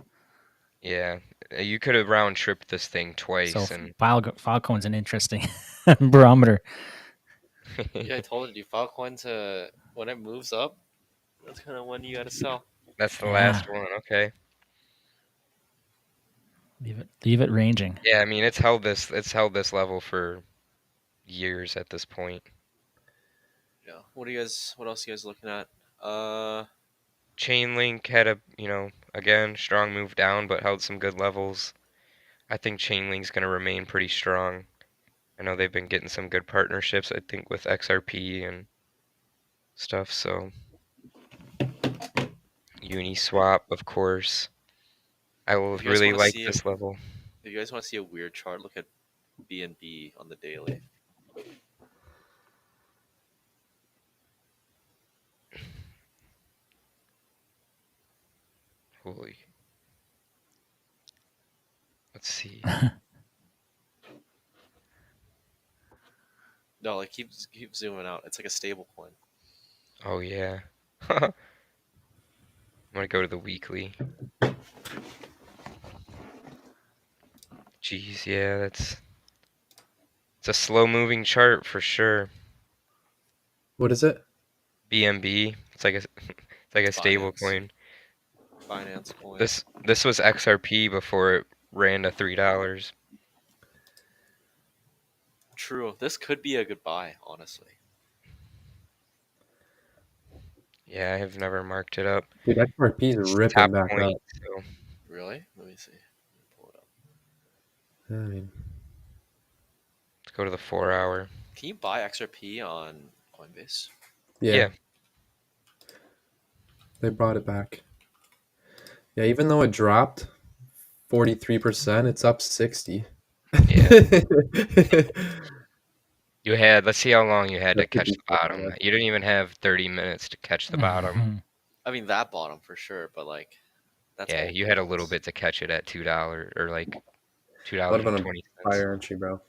Yeah. You could have round tripped this thing So twice and Filecoin's an interesting barometer. yeah, I told you, Filecoin to when it moves up, that's kind of when you gotta sell. That's the Yeah, last one. Okay. leave it ranging. Yeah, I mean it's held this level for years at this point. Yeah. What else are you guys looking at? Chainlink had a, again, strong move down but held some good levels. I think Chainlink's going to remain pretty strong. I know they've been getting some good partnerships, I think, with XRP and stuff, so Uniswap, of course. I will if you guys really want to like see this level. if you guys want to see a weird chart, look at BNB on the daily. Holy. Let's see. No, like keep zooming out. It's like a stable coin. Oh yeah. I'm gonna go to the weekly. Jeez, yeah, it's a slow moving chart for sure. What is it? BNB. It's like a stable Binance. coin. Binance coin. This was XRP before it ran to $3. True. This could be a good buy, honestly. Yeah, I have never marked it up. Dude, XRP is It's ripping top back point, up. so Really? Let me see. Let me pull it up. I mean, let's go to the 4-hour. Can you buy XRP on Coinbase? yeah, Yeah. they brought it back. Yeah, even though it dropped 43%, it's up 60. Yeah. That's Let's see how long you had to a catch the decent bottom. buy. You didn't even have 30 minutes to catch the bottom. I mean that bottom for sure, but like that's Yeah, alt you had a little coins. bit to catch it at $2 or like That would have been a $2.20. fire entry, bro.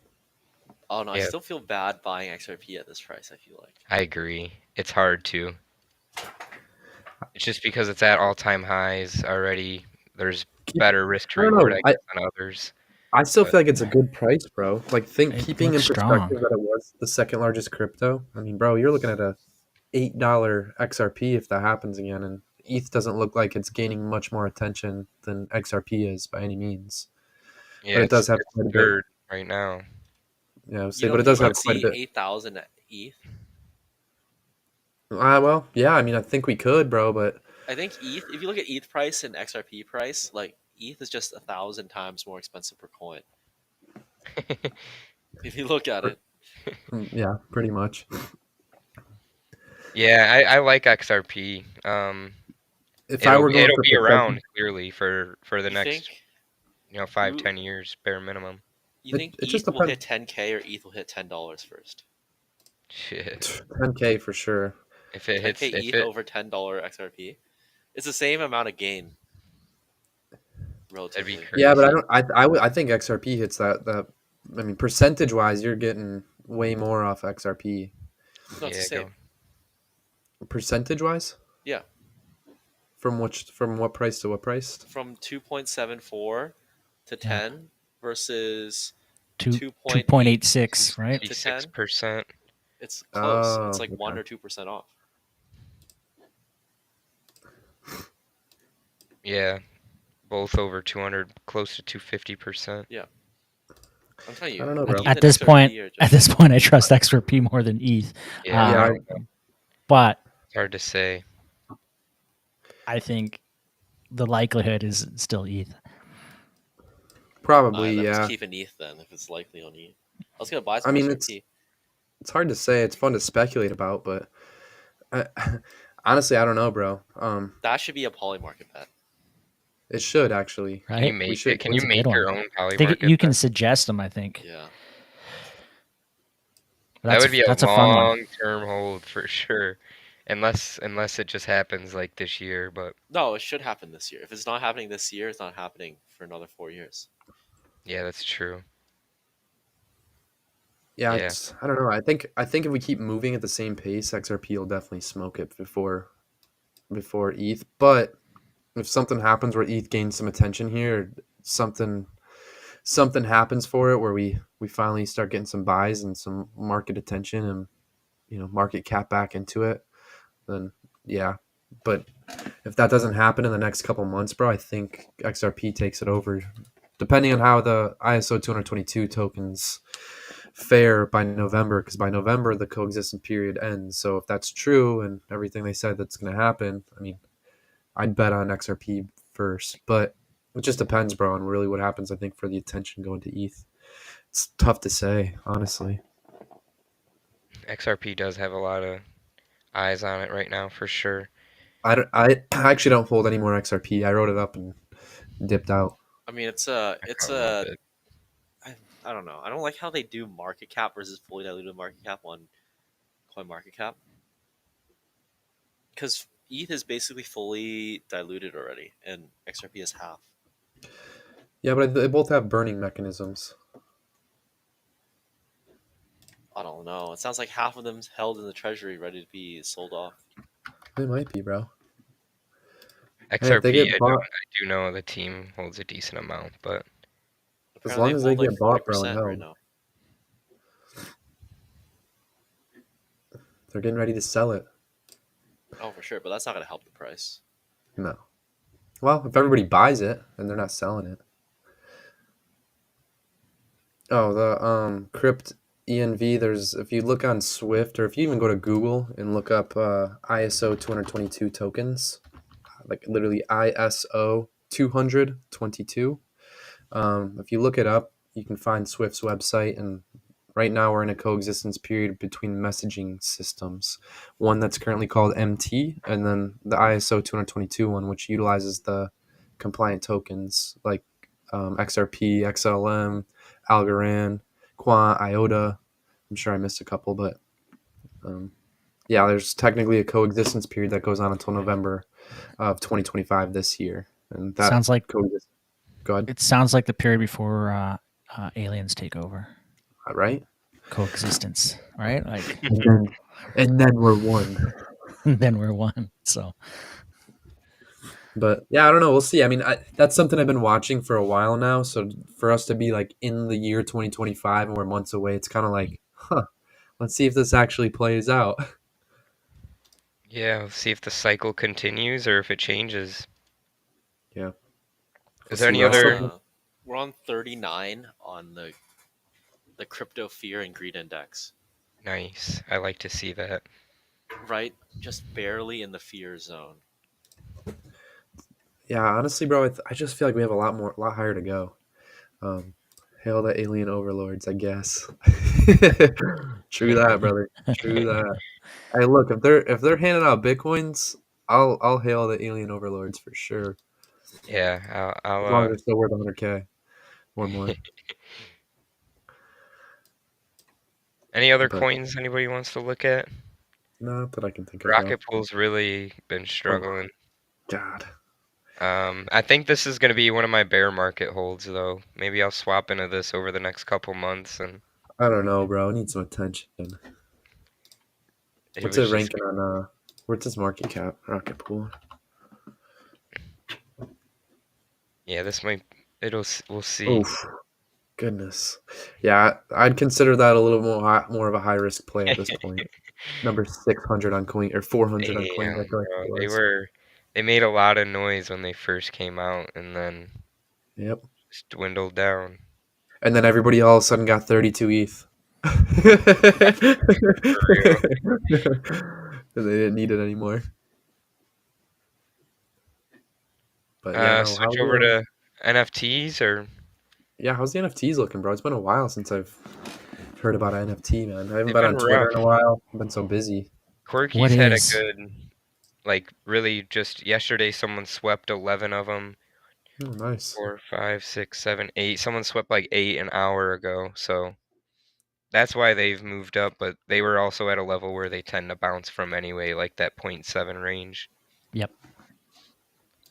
Oh no, I Yeah, still feel bad buying XRP at this price. I feel like. I agree. It's hard to. It's just because it's at all-time highs already. There's better risk to I don't reward, know. I guess, than others. I still But feel like it's a good price, bro. Like, It keeping in looks perspective strong. that it was the second largest crypto. I mean, bro, you're looking at a $8 XRP if that happens again, and ETH doesn't look like it's gaining much more attention than XRP is by any means. Yeah, But it does have it's quite a bit. third right now. Yeah, I would You say, don't but it think does you have could quite a see bit. 8,000 ETH? Well, yeah. I mean, I think we could, bro. But I think ETH. If you look at ETH price and XRP price, like ETH is just 1,000 times more expensive per coin. If you look at it, yeah, pretty much. Yeah, I like XRP. If I were going It'll for be around percentage, clearly for the you next think 5, who 10 years bare minimum. you it, think it just ETH will hit depends. 10K or ETH will hit $10 first? Shit. 10K for sure. If it 10K hits, if ETH it over $10 XRP. It's the same amount of gain, that'd be relatively. Yeah, but I crazy. don't. I think XRP hits that. I mean, percentage wise, you're getting way more off XRP. No, it's the Yeah, same. go. Percentage wise, Yeah, from what price to what price? from 2.74 to Yeah. 10 versus 2.8 2.86, right? to 56 10. percent. It's close. It's Oh, like 1 okay. or 2% off. Yeah, both over 200, close to 250%. Yeah, I'm telling I you, don't know, At, bro. ETH at and this point, XRP are at just this point, I trust XRP more than ETH. Yeah, Yeah, I Um, don't know. but It's hard to say. I think the likelihood is still ETH. probably. then I'm just Yeah. keeping ETH then if it's likely on ETH. I was gonna buy I some mean, XRP. it's hard to say. It's fun to speculate about, but I, honestly, I don't know, bro. That should be a poly market bet. It should actually. Can you Right? We make should. it? Can you That's a good make your one. own I poly think market you can bet? suggest them. I think Yeah. That would be a that's a fun one. long-term hold for sure, unless it just happens like this year. But No, it should happen this year. If it's not happening this year, it's not happening for another 4 years. yeah, that's true. Yeah, Yeah, I don't know. I think if we keep moving at the same pace, XRP will definitely smoke it before ETH. But if something happens where ETH gains some attention here, something happens for it where we finally start getting some buys and some market attention and market cap back into it, then yeah. But if that doesn't happen in the next couple months, bro, I think XRP takes it over, depending on how the ISO 222 tokens fare by November, because by November the coexistence period ends. So if that's true and everything they said that's going to happen, I mean, I'd bet on XRP first, but it just depends, bro, on really what happens. I think for the attention going to ETH, it's tough to say, honestly. XRP does have a lot of eyes on it right now for sure. I actually don't hold any more XRP. I wrote it up and dipped out. I mean, it's I love a it. I don't know. I don't like how they do market cap versus fully diluted market cap on coin market cap, because ETH is basically fully diluted already, and XRP is half. Yeah, but they both have burning mechanisms. I don't know. It sounds like half of them's held in the treasury, ready to be sold off. They might be, bro. Hey, if they XRP, get bought, I do know the team holds a decent amount, but as Apparently, long they as they hold like get bought, bro, and 40% right held, now. they're getting ready to sell it. Oh, for sure, but that's not gonna help the price. No. Well, if everybody buys it and they're not selling it. Oh, the crypt ENV. There's if you look on Swift or if you even go to Google and look up ISO 222 tokens, like literally ISO 222. If you look it up, you can find Swift's website. And right now we're in a coexistence period between messaging systems. One that's currently called MT, and then the ISO 222 one, which utilizes the compliant tokens like XRP, XLM, Algorand, Quant, IOTA. I'm sure I missed a couple, but yeah, there's technically a coexistence period that goes on until November of 2025 this year, and that Sounds like coexistence. Go ahead. it sounds like the period before aliens take over. Right? Coexistence, right? Like And then we're one. then we're one. So But yeah, I don't know. We'll see. I mean, that's something I've been watching for a while now. So for us to be like in the year 2025 and we're months away, it's kind of like, huh, let's see if this actually plays out. Yeah, we'll see if the cycle continues or if it changes. Yeah. Is Let's there see. any We're Last on other? up. we're on 39 on the crypto fear and greed index, Nice. I like to see that. right? Just barely in the fear zone. Yeah, honestly, bro, I just feel like we have a lot higher to go. Um, Hail the alien overlords, I guess. True that, brother. True that. Hey, look, if they're handing out bitcoins, I'll hail the alien overlords for sure. Yeah, As long as they're still worth 100K or more. Any other But coins anybody wants to look at? not that I can think of, bro. Rocket Pool's really been Oh struggling. God. I think this is going to be one of my bear market holds, though. Maybe I'll swap into this over the next couple months, and I don't know, bro. I need some attention. it What's was it just, ranking on what's its market cap? Rocket Pool. yeah, this might, we'll see. Oof. Goodness. Yeah, I'd consider that a little more of a high risk play at this point. Number 600 on Coin or 400 on Damn, CoinGecko, I think bro. it was. They made a lot of noise when they first came out, and then Yep. just dwindled down. And then everybody all of a sudden got 32 ETH. For real. And they didn't need it anymore. But yeah, no. Switch over to NFTs or Yeah, how's the NFTs looking, bro? It's been a while since I've heard about an NFT, man. I haven't they've been been on Twitter rough. in a while. I've been so busy. What Quirky's had a is good, like, really just yesterday someone swept 11 of them. Oh, nice. 4, 5, 6, 7, 8. Someone swept like 8 an hour ago, so that's why they've moved up, but they were also at a level where they tend to bounce from anyway, like that point 0.7 range. Yep.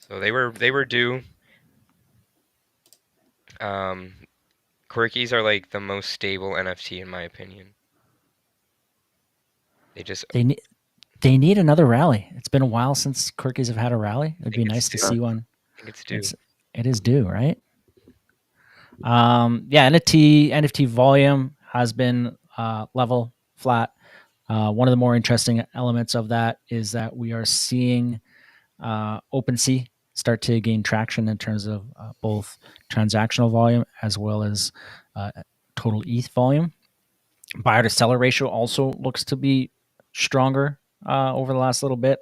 So they were due. Um, Quirkies are like the most stable NFT in my opinion. They just They need they need another rally. It's been a while since Quirkies have had a rally. It'd think be it's nice to due. see one. I think it's due. It is due, right? Yeah, NFT volume has been level flat. One of the more interesting elements of that is that we are seeing OpenSea start to gain traction in terms of both transactional volume as well as uh, total ETH volume. Buyer to seller ratio also looks to be stronger over the last little bit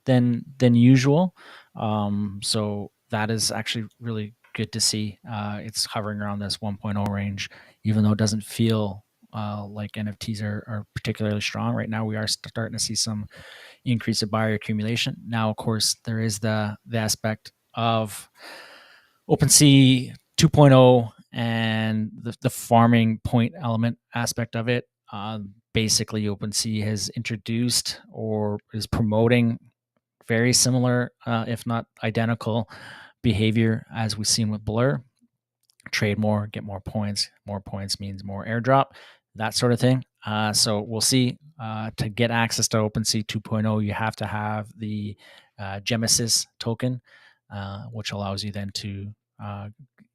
than usual. So that is actually really good to see. It's hovering around this 1.0 range, even though it doesn't feel like NFTs are particularly strong right now. We are starting to see some increase of buyer accumulation. Now, of course, there is the aspect of OpenSea 2.0 and the farming point element aspect of it. Basically, OpenSea has introduced or is promoting very similar, if not identical, behavior as we've seen with Blur. Trade more, get more points. More points means more airdrop, that sort of thing. So we'll see. To get access to OpenSea 2.0, you have to have the Genesis token, which allows you then to uh,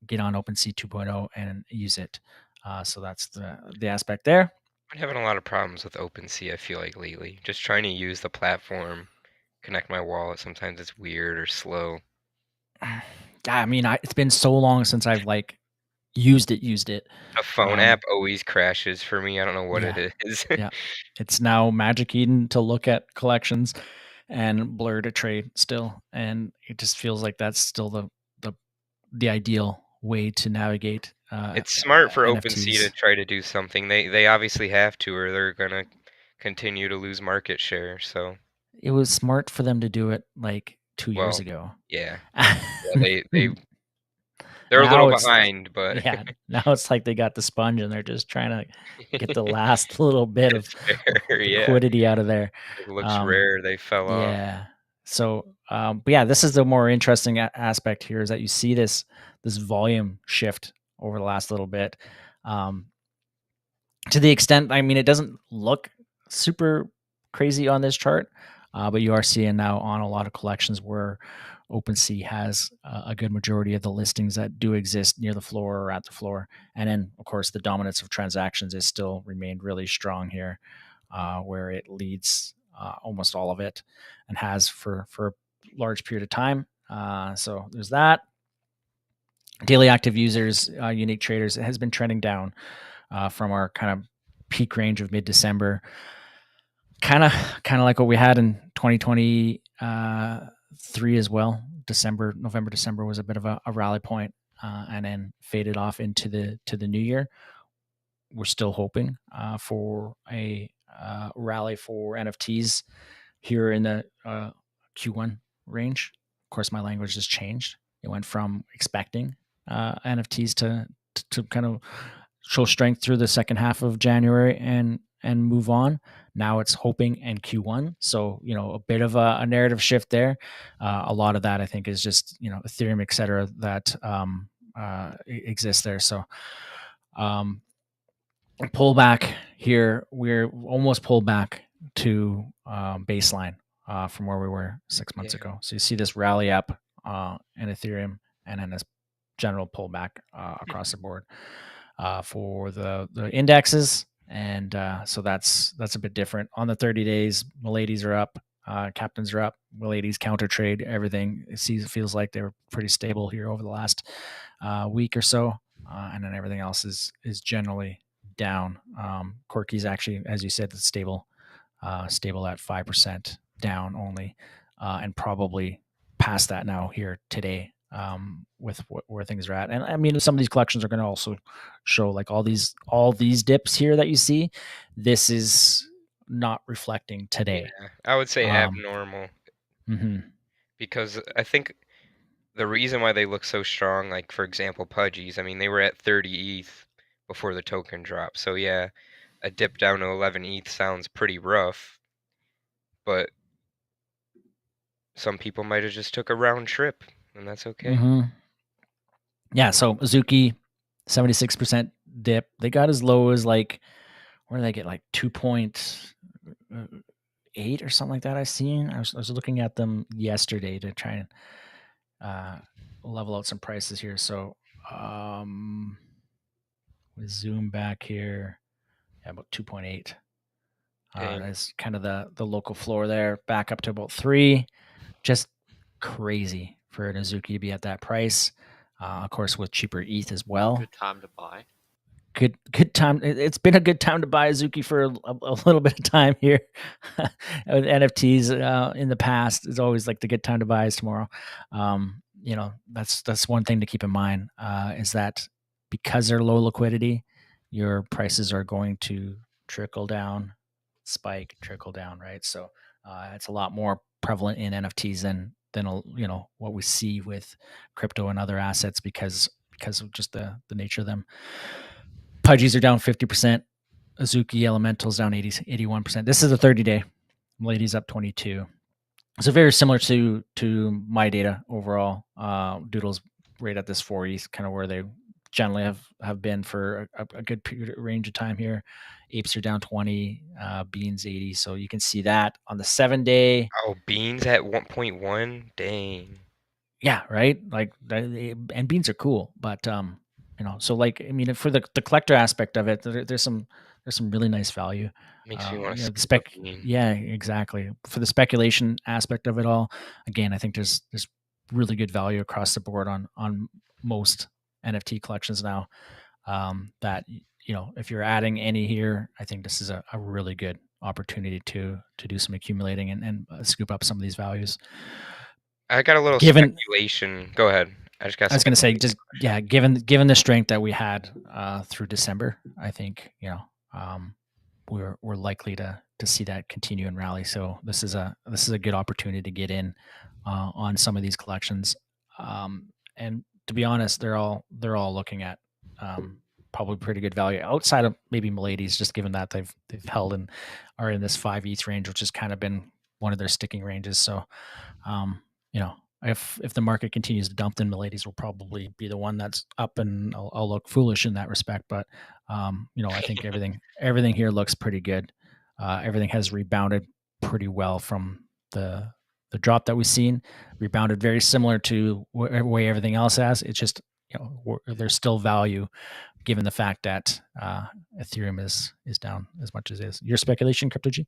get on OpenSea 2.0 and use it. So that's the aspect there. I'm having a lot of problems with OpenSea, I feel like lately. Just trying to use the platform, connect my wallet. Sometimes it's weird or slow. I mean, it's been so long since I've like used it. The phone app always crashes for me. I don't know what Yeah, it is. yeah. It's now Magic Eden to look at collections and Blur to trade still, and it just feels like that's still the the ideal way to navigate It's smart for OpenSea to NFTs. try to do something. They obviously have to, or they're gonna continue to lose market share. So, It was smart for them to do it like 2 years well, ago. yeah, yeah. They're a little Now it's behind, but yeah. Now it's like they got the sponge and they're just trying to get the last little bit of it's fair. Yeah, liquidity out of there. it looks Um, rare. They fell off. Yeah. So, but yeah, this is the more interesting aspect here is that you see this volume shift over the last little bit. Um, to the extent, I mean, it doesn't look super crazy on this chart, but you are seeing now on a lot of collections where OpenSea has a good majority of the listings that do exist near the floor or at the floor, and then of course the dominance of transactions is still remained really strong here, where it leads almost all of it, and has for a large period of time. So there's that. Daily active users, unique traders, it has been trending down from our kind of peak range of mid-December. Kind of like what we had in 2023 as well. November, December was a bit of a rally point, and then faded off into the new year. We're still hoping for a rally for NFTs here in the Q1 range. Of course, my language has changed. It went from expecting NFTs to kind of show strength through the second half of January and move on. Now it's hoping and Q1. So, a bit of a narrative shift there. A lot of that, I think, is just, Ethereum, et cetera, that exists there. So, pullback here, we're almost pulled back to baseline from where we were 6 months ago. So you see this rally up in Ethereum, and then this general pullback across the board for the indexes. And so that's a bit different. On the 30 days, Miladies are up, captains are up, Miladies counter trade, everything. It feels like they were pretty stable here over the last week or so. And then everything else is generally down. Corky's actually, as you said, stable at 5% down only, and probably past that now here today with where things are at. And I mean, some of these collections are going to also show like all these dips here that you see. This is not reflecting today. Yeah, I would say abnormal. Because I think the reason why they look so strong, like for example, Pudgies, I mean, they were at 30 ETH before the token dropped. So yeah, a dip down to 11 ETH sounds pretty rough, but some people might have just took a round trip, and that's okay. Yeah, so Azuki, 76% dip. They got as low as like, where did they get, like 2.8 or something like that? I've seen. I was looking at them yesterday to try and level out some prices here. So we zoom back here, about 2.8. That's kind of the local floor there, back up to about 3. Just crazy for an Azuki to be at that price. Of course, with cheaper ETH as well. Good time to buy. Good time. It's been a good time to buy Azuki for a little bit of time here. With NFTs in the past, it's always like the good time to buy is tomorrow. That's one thing to keep in mind, is that because they're low liquidity, your prices are going to trickle down, spike, trickle down, right? So it's a lot more prevalent in NFTs than what we see with crypto and other assets because of just the nature of them. Pudgies are down 50%. Azuki Elementals down 81%. This is a 30-day. Ladies up 22. So very similar to my data overall. Doodles right at this 40 is kind of where they generally have been for a good range of time here. Apes are down 20, Beans 80. So you can see that on the 7-day. Oh, Beans at 1.1? Dang. Yeah, right? Like, and Beans are cool, but so like, I mean, for the collector aspect of it, there's some really nice value. Makes me want to Yeah, exactly. For the speculation aspect of it all, again, I think there's really good value across the board on most NFT collections now. That if you're adding any here, I think this is a really good opportunity to do some accumulating and scoop up some of these values. I got a little speculation. Go ahead. I was going to say, just given the strength that we had through December, I think we're likely to see that continue and rally. So this is a good opportunity to get in on some of these collections. And to be honest, they're all looking at probably pretty good value outside of maybe Miladies, just given that they've held and are in this 5 ETH range, which has kind of been one of their sticking ranges. So if the market continues to dump, then Miladies will probably be the one that's up, and I'll look foolish in that respect. But I think everything here looks pretty good. Everything has rebounded pretty well from the drop that we've seen. Rebounded very similar to the way everything else has. It's just there's still value given the fact that Ethereum is down as much as it is. Your speculation, Crypto G?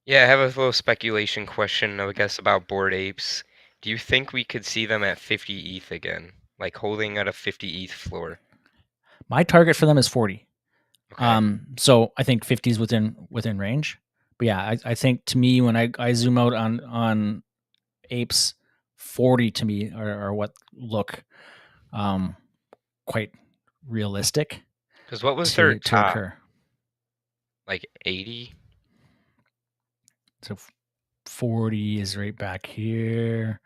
Yeah, I have a little speculation question, I guess, about Bored Apes. Do you think we could see them at 50 ETH again? Like holding at a 50 ETH floor? My target for them is 40. Okay. So I think 50 is within range. But yeah, I think to me when I zoom out on apes, 40 to me are what look um, quite realistic Because what was their to top? occur. Like 80? So 40 is right back here.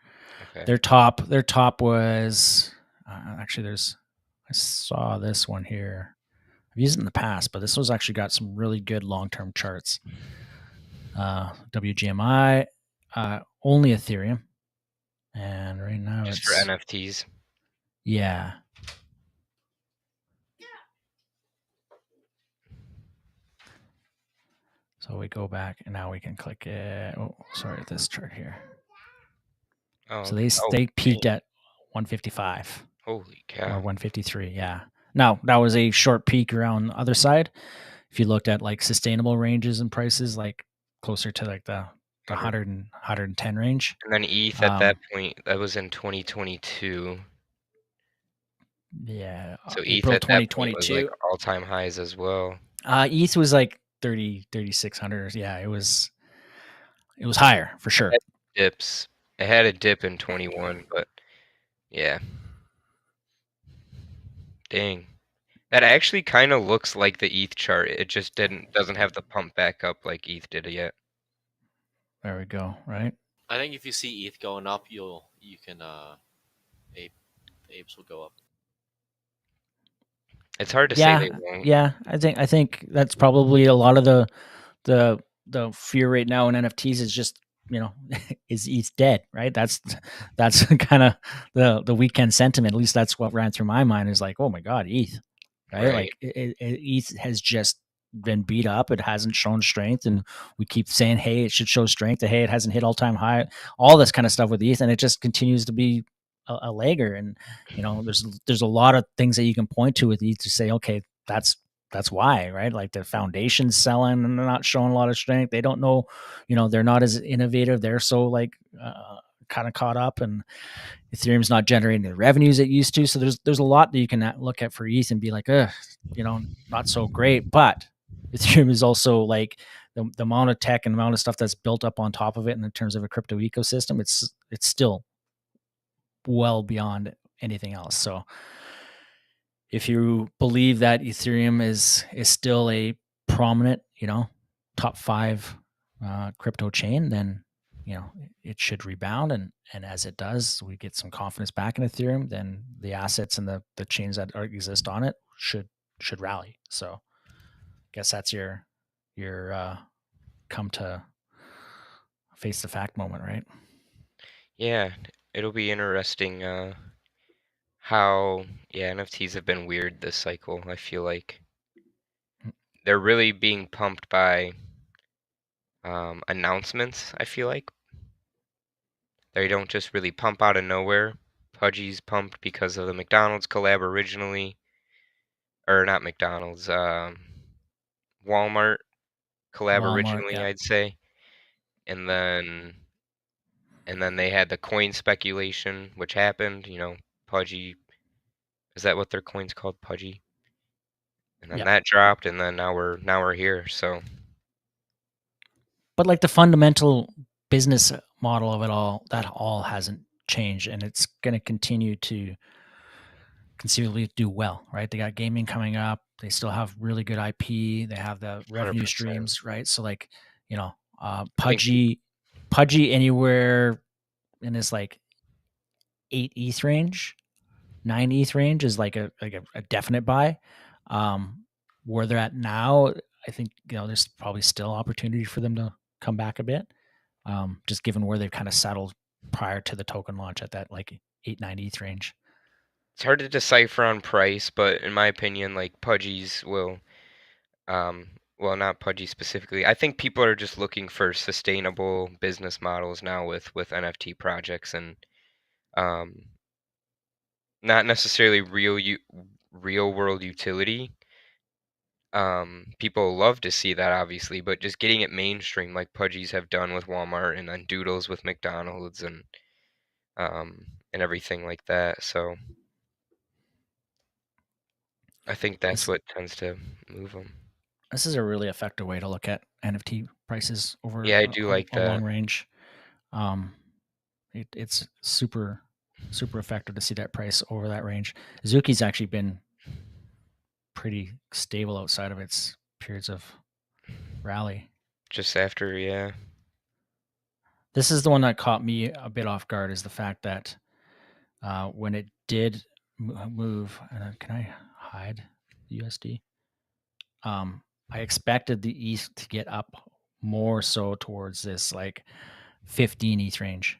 Okay. Their top was actually I saw this one here. I've used it in the past, but this was actually got some really good long-term charts. WGMI, only Ethereum, and right now Just for it's NFTs. yeah. So we go back and now we can click it. Oh, sorry, this chart here. Oh, So okay. Oh, they peaked dang. at 155 Holy or cow. 153. Yeah. Now that was a short peak around the other side. If you looked at like sustainable ranges and prices, like closer to like the 100. 110 range. And then ETH at that point, that was in 2022. Yeah, So ETH April at that point was like 2022. all-time highs as well. ETH was like 3,600. Yeah, it was higher for sure. It dips. It had a dip in 21, but yeah. Dang. That actually kind of looks like the ETH chart. It just doesn't have the pump back up like ETH did yet. There we go. Right. I think if you see ETH going up, you can ape apes will go up. It's hard to say Yeah, they won't. yeah. I think that's probably a lot of the the fear right now in NFTs is just is ETH dead, right? That's kind of the weekend sentiment. At least that's what ran through my mind. Is like, oh my god, ETH, right? Right. Like ETH has just been beat up. It hasn't shown strength, and we keep saying, hey, it should show strength. Hey, it hasn't hit all time high. All this kind of stuff with ETH, and it just continues to be a lagger. And there's a lot of things that you can point to with ETH to say, okay, that's why, right? Like the foundation's selling and they're not showing a lot of strength. They don't know, they're not as innovative. They're so like kind of caught up, and Ethereum's not generating the revenues it used to. So there's a lot that you can look at for ETH and be like, not so great. But Ethereum is also like the amount of tech and the amount of stuff that's built up on top of it, and in terms of a crypto ecosystem, it's still well beyond anything else. So if you believe that Ethereum is still a prominent, top 5 crypto chain, then it should rebound, and as it does, we get some confidence back in Ethereum. Then the assets and the chains that exist on it should rally. So, I guess that's your come to face the fact moment, right? Yeah, it'll be interesting how NFTs have been weird this cycle. I feel like they're really being pumped by announcements, I feel like. They don't just really pump out of nowhere. Pudgy's pumped because of the McDonald's collab originally, or not McDonald's, Walmart collab Walmart, originally, yeah, I'd say. And then they had the coin speculation, which happened, Pudgy, is that what their coin's called, Pudgy? And then yeah. that dropped, and then now we're here. So But like the fundamental business model of it all, that all hasn't changed, and it's going to continue to conceivably do well, right? They got gaming coming up. They still have really good IP. They have the revenue 100%. streams, right? So like, I think Pudgy anywhere in this like 8 ETH range, 9 ETH range is like a definite buy. Where they're at now, I think there's probably still opportunity for them to come back a bit. Just given where they've kind of settled prior to the token launch at that like 8-9 ETH range. it's hard to decipher on price, but in my opinion, like Pudgy's will, well, not Pudgy specifically. I think people are just looking for sustainable business models now with NFT projects and um, not necessarily real world utility. People love to see that, obviously, but just getting it mainstream like Pudgies have done with Walmart and then Doodles with McDonald's and everything like that. So I think that's This what tends to move them. this is a really effective way to look at NFT prices over Yeah, I do like a long that. range. Um, it's super effective to see that price over that range. Zuki's actually been pretty stable outside of its periods of rally. Just after, yeah. This is the one that caught me a bit off guard, is the fact that when it did move, can I hide the USD? I expected the ETH to get up more so towards this like 15 ETH range,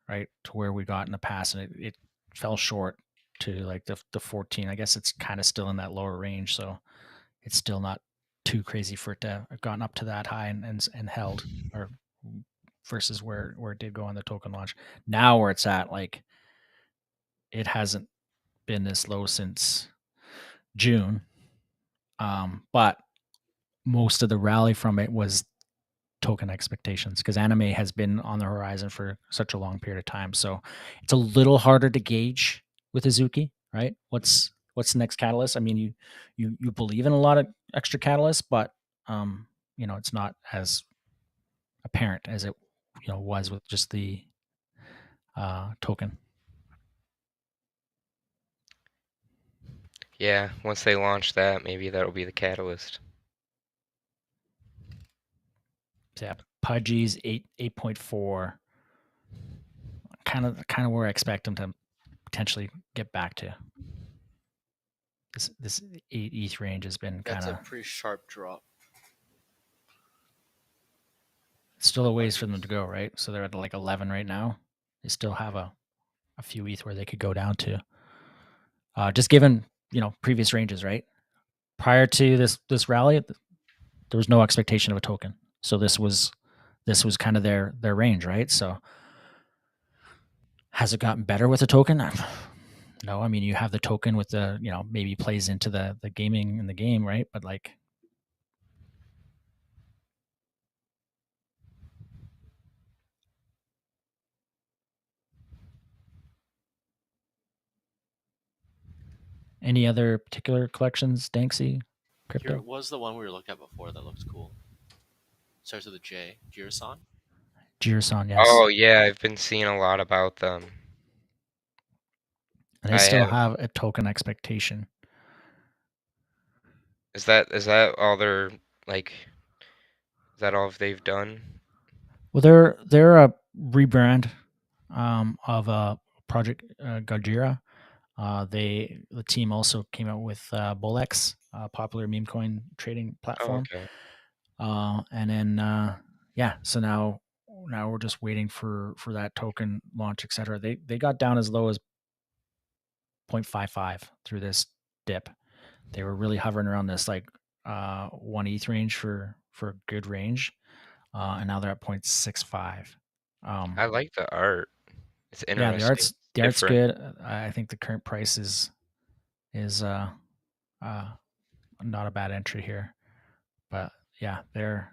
right, to where we got in the past, and it fell short to like the 14. I guess it's kind of still in that lower range, so it's still not too crazy for it to have gotten up to that high and held, or versus where it did go on the token launch. Now where it's at, like, it hasn't been this low since June, but most of the rally from it was token expectations, because anime has been on the horizon for such a long period of time. So it's a little harder to gauge with Azuki, right? What's the next catalyst? I mean, you believe in a lot of extra catalysts, but it's not as apparent as it was with just the token. Yeah, once they launch that, maybe that'll be the catalyst. So yeah, Pudgy's 8.4, kind of where I expect them to potentially get back to. This 8 ETH range has been kind That's a of pretty sharp drop. still a ways for them to go, right? So they're at like 11 right now. They still have a few ETH where they could go down to. Just given previous ranges, right? Prior to this rally, there was no expectation of a token, so this was kind of their range, right? So has it gotten better with a token? No, I mean, you have the token with the maybe plays into the gaming in the game, right? But like, any other particular collections, Danksy, Here crypto? was the one we were looking at before that looks cool. Starts with a J. Jirasan. Jirasan, yes. Oh yeah, I've been seeing a lot about them. And they I still have. have a token expectation. Is that all they're like? Is that all they've done? Well, they're a rebrand of Project Gajira. The team also came out with Bullx, a popular meme coin trading Oh, platform, okay. and then so now we're just waiting for that token launch, etc. They got down as low as 0.55 through this dip. They were really hovering around this like 1 ETH range for a good range, and now they're at 0.65. I like the art. It's Yeah, interesting. the art's Different. good. I think the current price is uh, not a bad entry here. But yeah, they're.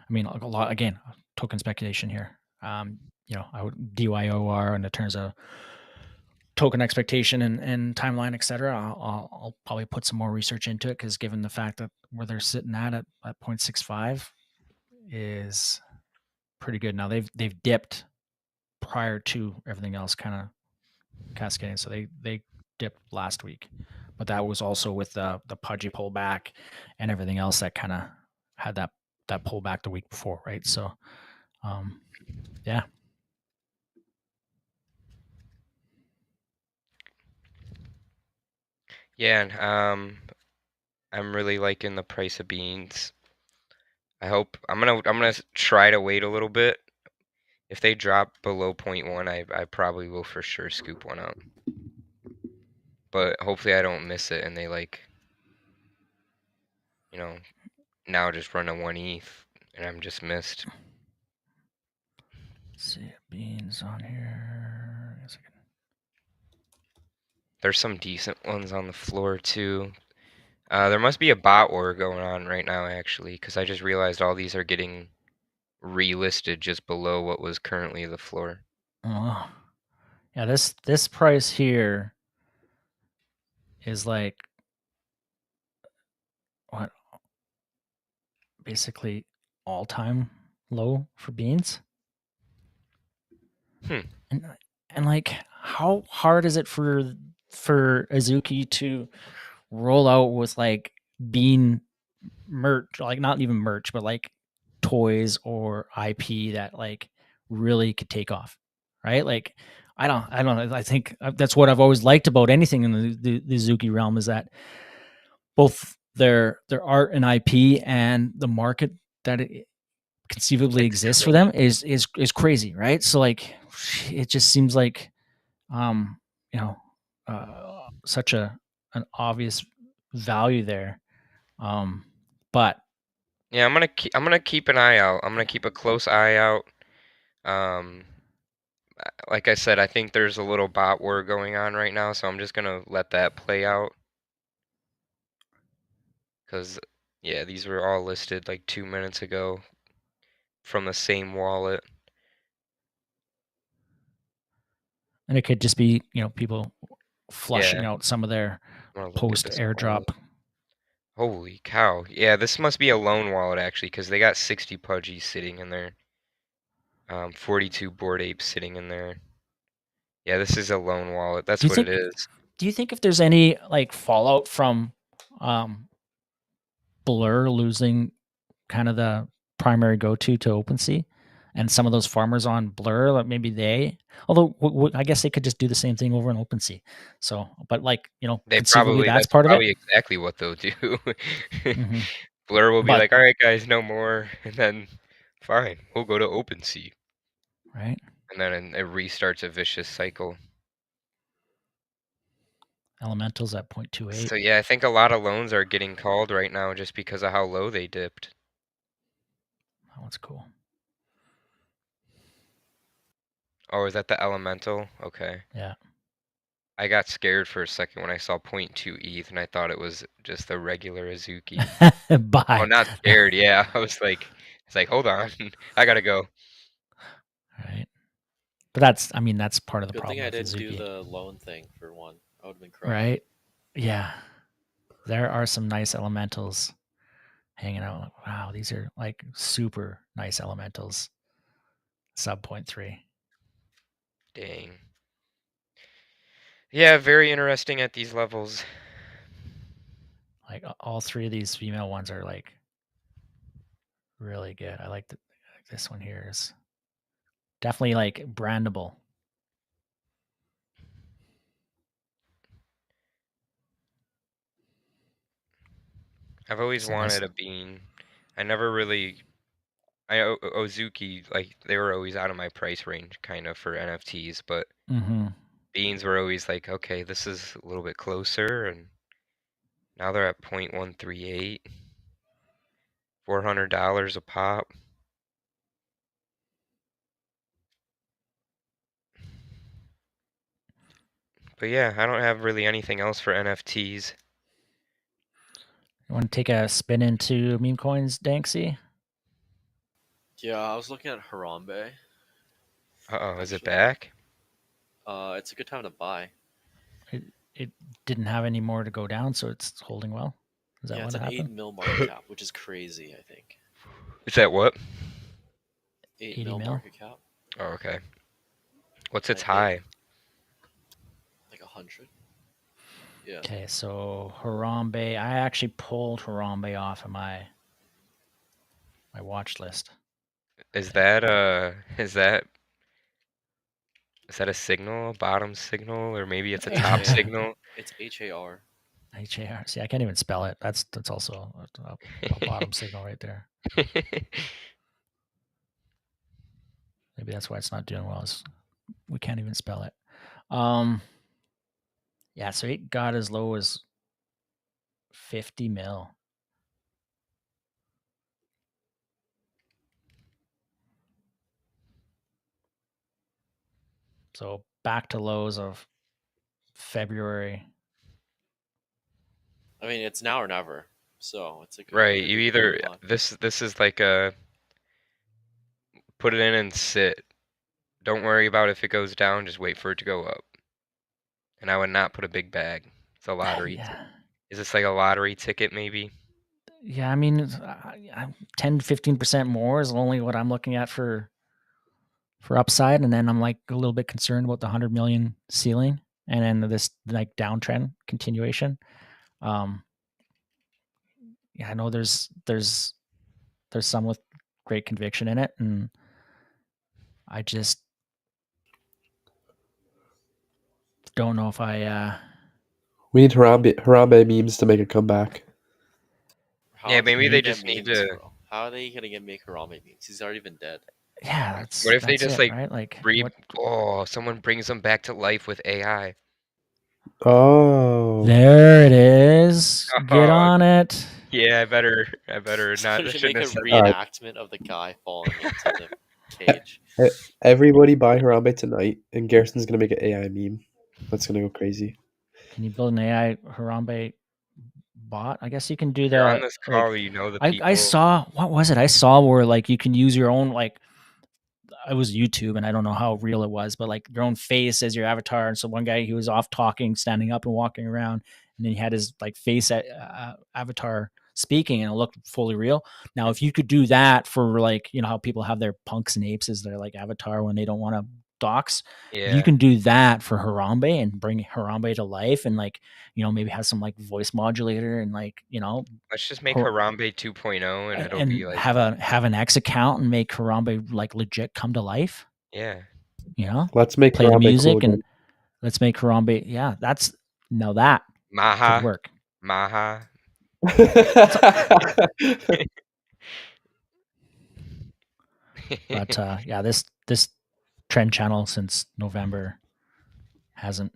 I mean, a lot again. Token speculation here. I would DYOR in the terms of token expectation and timeline, etc. I'll probably put some more research into it, because given the fact that where they're sitting at 0.65 is pretty good. Now they've dipped prior to everything else kind of cascading. So they dipped last week, but that was also with the pudgy pullback and everything else that kind of had that pullback the week before, right? So, yeah. Yeah, and I'm really liking the price of beans. I'm gonna try to wait a little bit. If they drop below 0.1, I probably will for sure scoop one out. But hopefully I don't miss it and they you know, now just run a 1 ETH and I'm just missed. Let's see beans on here. There's some decent ones on the floor too. There must be a bot war going on right now, actually, because I just realized all these are getting relisted just below what was currently the floor. Oh, yeah. This price here is like what, basically all time low for beans. Hmm. And like, how hard is it for Azuki to roll out with like bean merch, like not even merch, but like toys or IP that like really could take off, right? Like, I don't know. I think that's what I've always liked about anything in the Azuki realm is that both their art and IP and the market that it conceivably It's exists for growing. them is crazy, right? So like, it just seems like, um, you know, such an obvious value there. But Yeah, I'm gonna keep an eye out. I'm gonna keep a close eye out. Um, like I said, I think there's a little bot war going on right now, so I'm just gonna let that play out. Cause yeah, these were all listed like 2 minutes ago from the same wallet. and it could just be, people flushing Yeah, out some of their I'm gonna look at post this airdrop. wallet. Holy cow. Yeah, this must be a loan wallet actually, because they got 60 pudgies sitting in there. 42 bored apes sitting in there. Yeah, this is a loan wallet. Do That's you what it think is. do you think if there's any like fallout from um Blur losing kind of the primary go-to to OpenSea, and some of those farmers on Blur, like maybe although I guess they could just do the same thing over in OpenSea. So, but like, conceivably that's That's part of it. probably exactly what they'll do. Hmm. Blur will be But like, all right, guys, no more. And then, fine, we'll go to OpenSea. right, And then it restarts a vicious cycle. Elementals at 0.28. So, yeah, I think a lot of loans are getting called right now just because of how low they dipped. That one's cool. Oh, is that the elemental? Okay. Yeah. I got scared for a second when I saw 0.2 ETH and I thought it was just the regular Azuki. Oh, Bye. not scared. Yeah, it's like, hold on, I gotta go. Right. But that's part of the Good thing problem I with didn't do Azuki, the loan thing for one. I would have been crushed. right? Yeah. There are some nice elementals hanging out. Like, wow, these are like super nice elementals. Sub 0.3. Dang. Yeah, very interesting at these levels. Like all three of these female ones are like really good. I like this one here is definitely like brandable. I've always It's a nice. wanted a bean. I never really. Ozuki, like, they were always out of my price range, kind of, for NFTs, but Mm-hmm. beans were always like, okay, this is a little bit closer, and now they're at 0.138, $400 a pop. But yeah, I don't have really anything else for NFTs. You want to take a spin into meme coins, Danksy? Yeah, I was looking at Harambe Uh-oh, is it actually. back? It's a good time to buy. It didn't have any more to go down, so it's holding well. Is that Yeah, what it's an 8 happened? mil market cap, which is crazy. I think Is that what? 8 80 mil mil. market cap. Oh, okay. What's I its hit high? like 100. Yeah. Okay, so Harambe. I actually pulled Harambe off of my watch list. Is And that is that a signal, a bottom signal, or maybe it's a top signal? It's HAR. HAR. See, I can't even spell it. That's also a bottom signal right there. Maybe that's why it's not doing well. Is we can't even spell it. Yeah. So it got as low as 50 mil. So back to lows of February. I mean, it's now or never. So it's like Right. could You be depending either upon. this is like a put it in and sit. Don't worry about if it goes down, just wait for it to go up. And I would not put a big bag. It's a lottery. Yeah. Is this like a lottery ticket maybe? Yeah, I mean, 10 15% more is only what I'm looking at for upside, and then I'm like a little bit concerned about the 100 million ceiling, and then this like downtrend continuation. Yeah, I know there's some with great conviction in it, and I just don't know if I. We need Harambe memes to make a comeback. How Yeah, are they maybe gonna they Maybe. get just need memes, to bro? How are they gonna make Harambe memes? He's already been dead. Yeah, what if they that's just it, like right? Like re what? someone brings them back to life with AI. Oh, There it is. Get Oh, on it. yeah, I better not I Somebody shouldn't make have a said all that. right. reenactment of the guy falling into the cage. Everybody buy Harambe tonight, and Garrison's gonna make an AI meme. That's gonna go crazy. Can you build an AI Harambe bot? I guess you can do If you're on the this like. call, you know the I people. saw what was it? I saw where like you can use your own like it was YouTube, and I don't know how real it was, but like your own face as your avatar. And so one guy, he was off talking, standing up and walking around, and then he had his like face avatar speaking, and it looked fully real. Now, if you could do that for like, you know, how people have their punks and apes as their like avatar when they don't want to dox, if you Yeah. can do that for Harambe and bring Harambe to life, and like, you know, maybe have some like voice modulator and like, you know, Let's just make Harambe 2.0 and it'll be and like, have an X account and make Harambe like legit come to life. yeah. You know, Let's make play the Harambe cool music again. and let's make Harambe. Yeah, that's now that could Maha. work. Maha. But yeah, this trend channel since November hasn't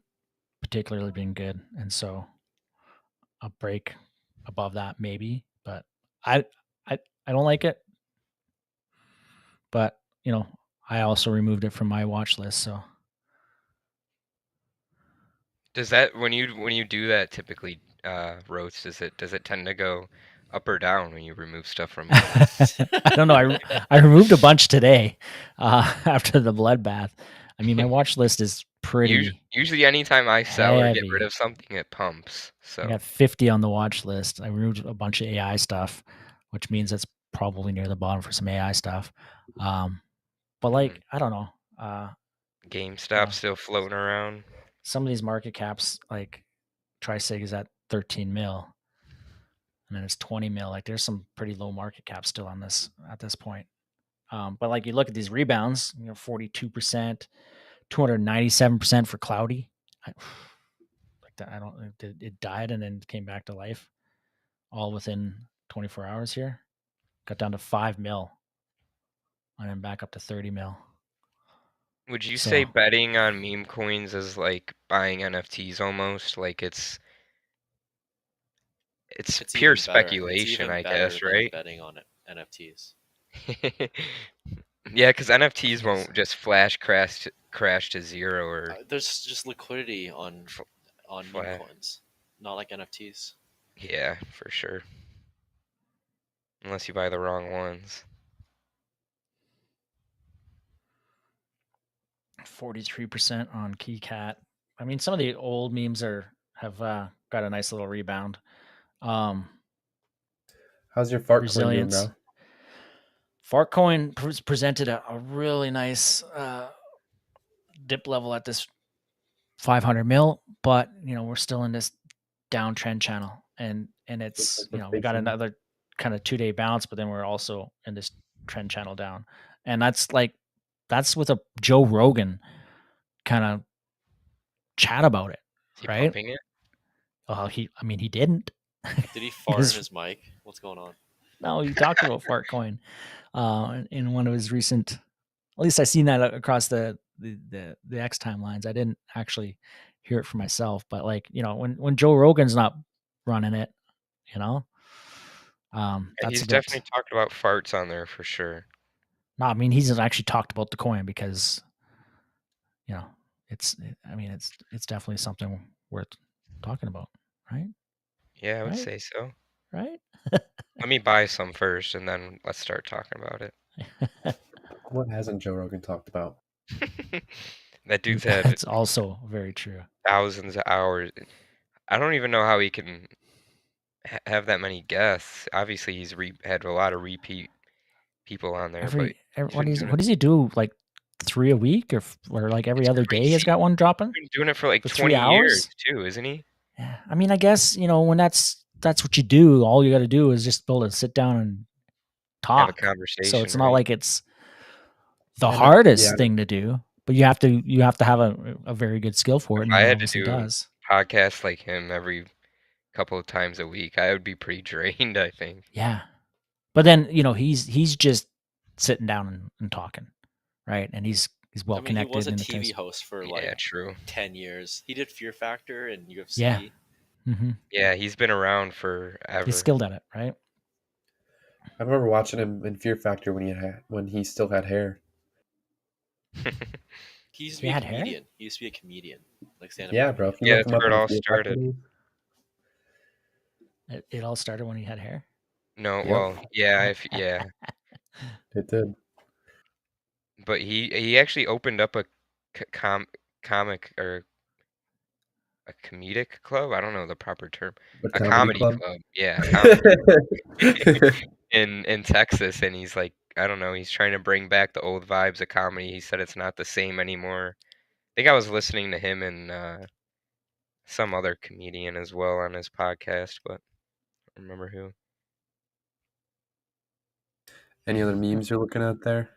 particularly been good, and so a break above that maybe. But I I I don't like it. But you know, I also removed it from my watch list. So Does that when you do that typically roast, does it tend to go up or down when you remove stuff from it? I don't know. I removed a bunch today after the bloodbath. I mean, my watch list is pretty Usually anytime I sell or get rid heavy. of something, it pumps. I So, got 50 on the watch list. I removed a bunch of AI stuff, which means it's probably near the bottom for some AI stuff. But like, I don't know. You GameStop know, still floating around. some of these market caps, like Trisig is at 13 mil, and then it's 20 mil. Like, there's some pretty low market cap still on this at this point. But like, you look at these rebounds, you know, 42%, 297% for Cloudy. Like that, I don't. It died and then came back to life, all within 24 hours. Here, got down to 5 mil, and then back up to 30 mil. Would you say So betting on meme coins is like buying NFTs almost? Like it's It's pure even better. It's speculation, even I better guess, than right? betting on NFTs. Yeah, because NFTs yes, won't just flash crash to zero or There's just liquidity f on meme flat. coins, not like NFTs. Yeah, for sure. Unless you buy the wrong ones. 43% on KeyCat. I mean, some of the old memes have got a nice little rebound. How's your fart coin doing, Resilience. bro? Fartcoin presented a really nice dip level at this 500 mil, but you know, we're still in this downtrend channel, and Looks it's, like you we're know, we got facing. another kind of 2-day bounce, but then we're also in this trend channel down, and that's with a Joe Rogan kind of chat about it, Is he right? pumping it? Well, I mean, he didn't. Did he fart in His, his mic? What's going on? no, he talked about Fartcoin in one of his recent. At least I seen that across the X timelines. I didn't actually hear it for myself, but like, you know, when Joe Rogan's not running it, you know, Yeah, that's a he's bit. definitely talked about farts on there for sure. No, I mean, he's actually talked about the coin because, you know, I mean, it's definitely something worth talking about, right? Yeah, I would right? say so. Right? Let me buy some first, and then let's start talking about it. What hasn't Joe Rogan talked about? That dude's had That's also very true. thousands of hours. I don't even know how he can have that many guests. Obviously, he's had a lot of repeat people on there, but he's been doing What it. does he do? Like 3 a week, or like every It's other day he's crazy. got one dropping He's been doing it for like for 3 20 years hours? too, isn't he? Yeah. I mean, I guess, when that's what you do, all you got to do is just be able to sit down and Have a talk. So conversation, it's not right? like it's the And yeah, hardest thing to do, but you have to have a very good skill for If it, and I he had to obviously do does. podcasts like him every couple of times a week, I would be pretty drained, I think. Yeah. But then, he's just sitting down and talking, right? And he's I well mean, he was connected a in the TV types. host for Yeah, like true. 10 years. He did Fear Factor and Yeah. UFC. Hmm. Yeah, he's been around He's forever. skilled at it, right? I remember watching him in Fear Factor when he still had hair. He used to He be a had hair? comedian. He used to be a comedian, like stand-up Yeah, bro. comedian. If you Yeah, look that's him up where it in all Fear Factor started. days. It all started when he had hair. No, Yep, well, yeah, yeah, it did. but he actually opened up a comic or a comedic club. I don't know the proper term. The A comedy comedy club. club. Yeah, a comedy in Texas, and he's like, I don't know, he's trying to bring back the old vibes of comedy. He said it's not the same anymore. I think I was listening to him and some other comedian as well on his podcast, but I don't remember who. Any other memes you're looking at there?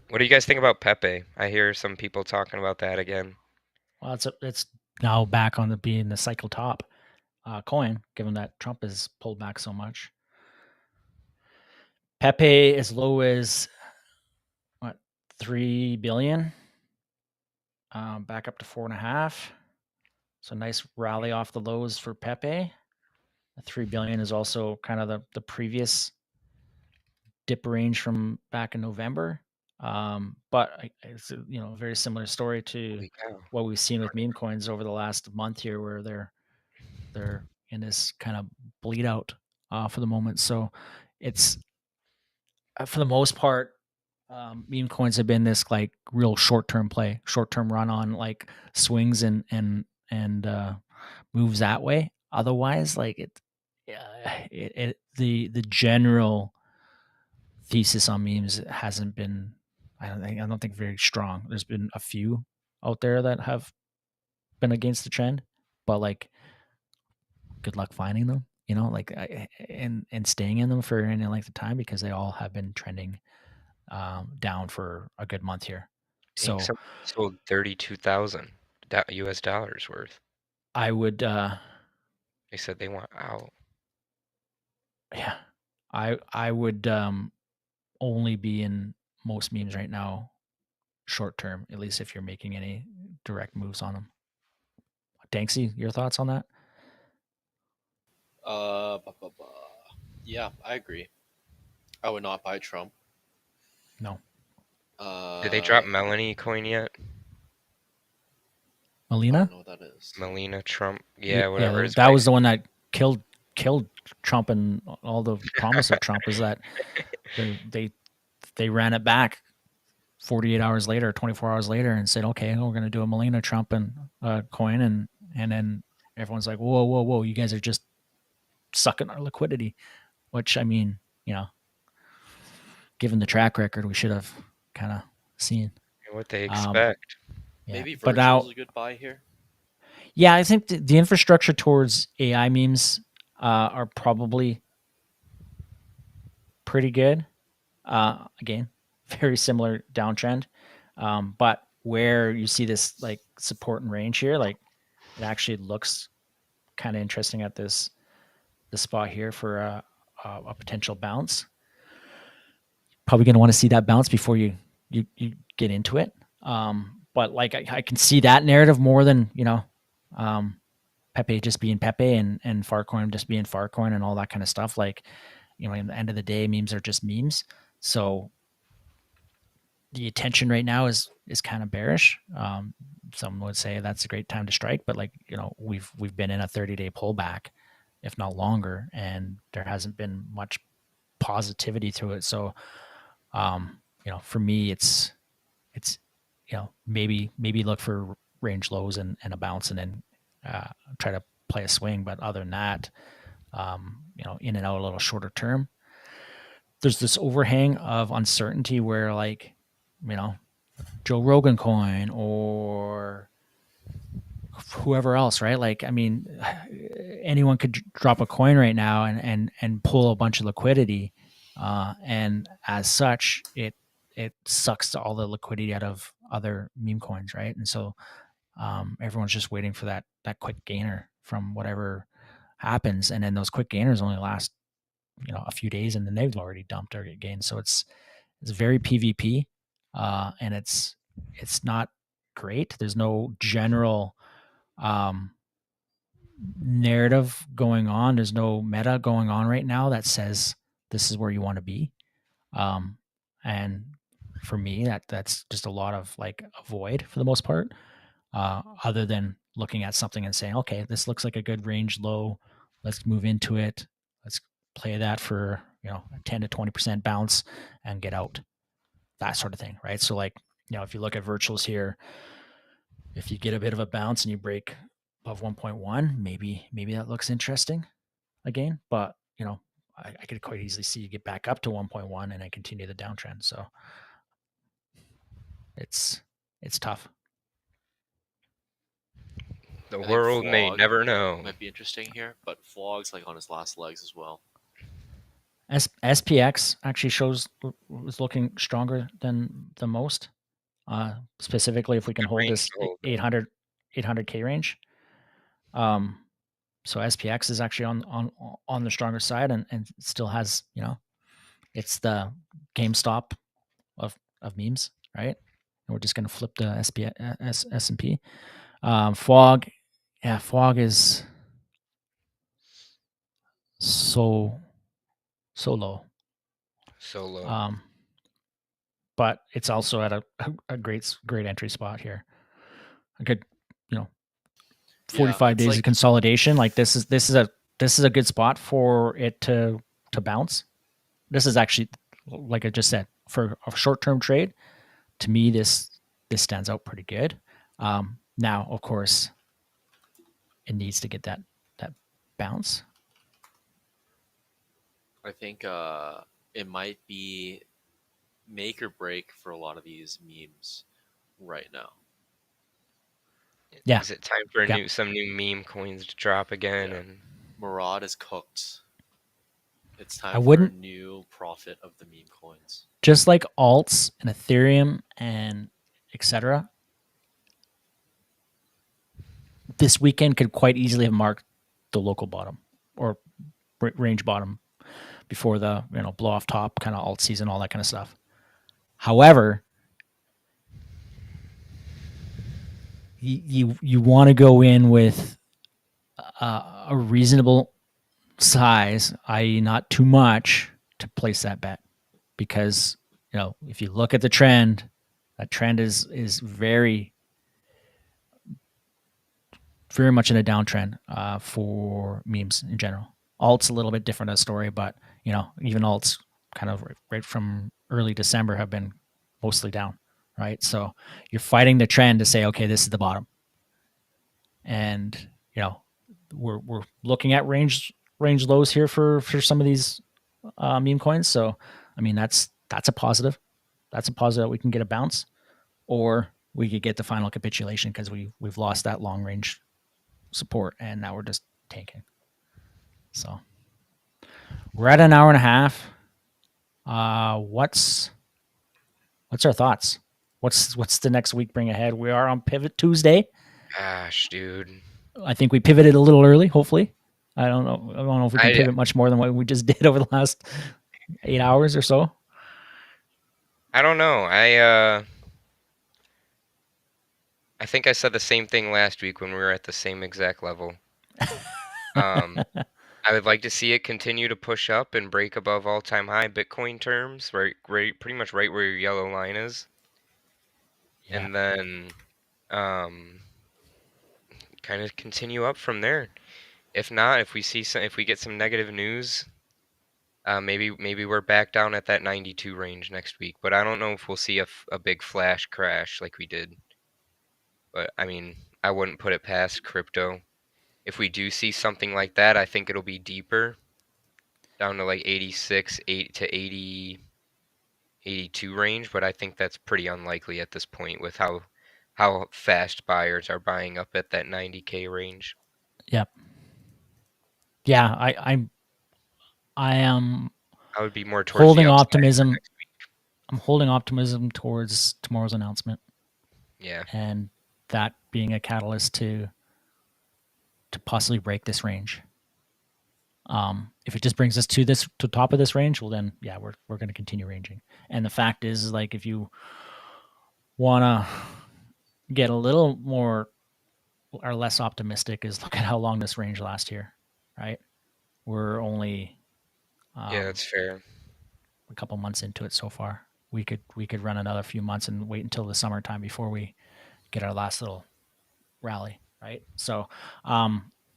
What do you guys think about Pepe? I hear some people talking about that again. Well, it's now back on being the cycle top coin, given that Trump has pulled back so much. Pepe as low as what, 3 billion, back up to 4.5. So nice rally off the lows for Pepe. 3 billion is also kind of the previous dip range from back in November. But it's a very similar story to Holy cow. what we've seen with meme coins over the last month here, where they're in this kind of bleed out for the moment. So it's for the most part, meme coins have been this like real short term play, short term run on like swings and moves that way. Otherwise, like the general thesis on memes hasn't been, I don't think very strong. There's been a few out there that have been against the trend, but like good luck finding them, like and staying in them for any length of time, because they all have been trending down for a good month here. Dang, So some sold 32,000 US dollars worth. I would They said they want out. yeah, I would only be in most memes right now short term, at least if you're making any direct moves on them. Danksy, your thoughts on that? Ba, ba, ba. Yeah, I agree. I would not buy Trump. No. Did they drop Uh, Melanie coin yet? I Melina? don't know what that is. Melina Trump? Yeah, Yeah, whatever his that wife. was the one that killed Trump, and all the promise of Trump was that they ran it back 48 hours later, 24 hours later, and said, okay, we're going to do a Melina Trump and coin, and then everyone's like, whoa, whoa, whoa, you guys are just sucking our liquidity. Which, I mean, given the track record, we should have kind of seen. What they Um, expect. yeah, Maybe but Virtual's now, a good buy here. yeah, I think the infrastructure towards AI memes are probably pretty good. Again, very similar downtrend, but where you see this like support and range here, like it actually looks kind of interesting at this spot here for a potential bounce. Probably going to want to see that bounce before you get into it. But like I can see that narrative more than um, Pepe just being Pepe and Farcoin just being Farcoin and all that kind of stuff. Like, in the end of the day, memes are just memes. So the attention right now is kind of bearish. Some would say that's a great time to strike, but like we've been in a 30-day pullback, if not longer, and there hasn't been much positivity through it. So for me, it's maybe look for range lows and a bounce, and then try to play a swing. But other than that, in and out a little shorter term. There's this overhang of uncertainty where, like, Joe Rogan coin or whoever else, right? Like, I mean, anyone could drop a coin right now and pull a bunch of liquidity, and as such, it sucks all the liquidity out of other meme coins, right? And so everyone's just waiting for that quick gainer from whatever happens, and then those quick gainers only last a few days, and then they've already dumped their gains. So it's very PvP, and it's not great. There's no general narrative going on. There's no meta going on right now that says this is where you want to be. And for me, that's just a lot of like a void for the most part. Other than looking at something and saying, okay, this looks like a good range low. Let's move into it. Let's play that for a 10 to 20% bounce and get out. That sort of thing, right? So like, if you look at virtuals here, if you get a bit of a bounce and you break above 1.1, maybe that looks interesting again. But I could quite easily see you get back up to 1.1 and then continue the downtrend. So it's tough. The I think world may Flog never know. might be interesting here, but Flog's like on his last legs as well. SPX actually was looking stronger than the most. Specifically, if we can hold this 800K range. So SPX is actually on the stronger side, and still has, it's the GameStop of memes, right? And we're just going to flip the S&P. Fog, yeah, Fog is so low. So low. But it's also at a great entry spot here. A good, 45 days like, of consolidation. Like this is a good spot for it to bounce. This is actually, like I just said, for a short-term trade. To me, this stands out pretty good. Now, of course, it needs to get that bounce. I think it might be make or break for a lot of these memes right now. Yeah. Is it time for some new meme coins to drop again? Yeah. And Murad is cooked. It's time I for wouldn't a new profit of the meme coins. Just like alts and Ethereum and etc. This weekend could quite easily have marked the local bottom or range bottom before the blow off top kind of alt season, all that kind of stuff. However, you want to go in with a reasonable size, i.e., not too much, to place that bet, because if you look at the trend, that trend is very much in a downtrend for memes in general. Alts a little bit different a story, but even alts kind of right from early December have been mostly down, right? So you're fighting the trend to say, okay, this is the bottom, and we're looking at range lows here for some of these meme coins. So I mean that's a positive. That's a positive that we can get a bounce, or we could get the final capitulation because we've lost that long range support and now we're just tanking. So we're at an hour and a half. What's our thoughts? What's the next week bring ahead? We are on Pivot Tuesday. Gosh, dude. I think we pivoted a little early, hopefully. I don't know if we can pivot much more than what we just did over the last 8 hours or so. I don't know. I think I said the same thing last week when we were at the same exact level. I would like to see it continue to push up and break above all-time high Bitcoin terms, right, pretty much right where your yellow line is. Yeah. and then kind of continue up from there. If not, if we get some negative news, maybe we're back down at that 92 range next week. But I don't know if we'll see a big flash crash like we did. But I mean, I wouldn't put it past crypto. If we do see something like that, I think it'll be deeper, down to like 86, 8 to 80, 82 range. But I think that's pretty unlikely at this point with how fast buyers are buying up at that 90K range. Yep. Yeah, I am I would be more towards the holding upside for optimism. next week. I'm holding optimism towards tomorrow's announcement, Yeah. and that being a catalyst to possibly break this range. If it just brings us to top of this range, well then yeah, we're going to continue ranging. And the fact is, like, if you want to get a little more or less optimistic, is look at how long this range last year, right? We're only Yeah, that's fair. a couple months into it so far. We could run another few months and wait until the summertime before we get our last little rally, right? So,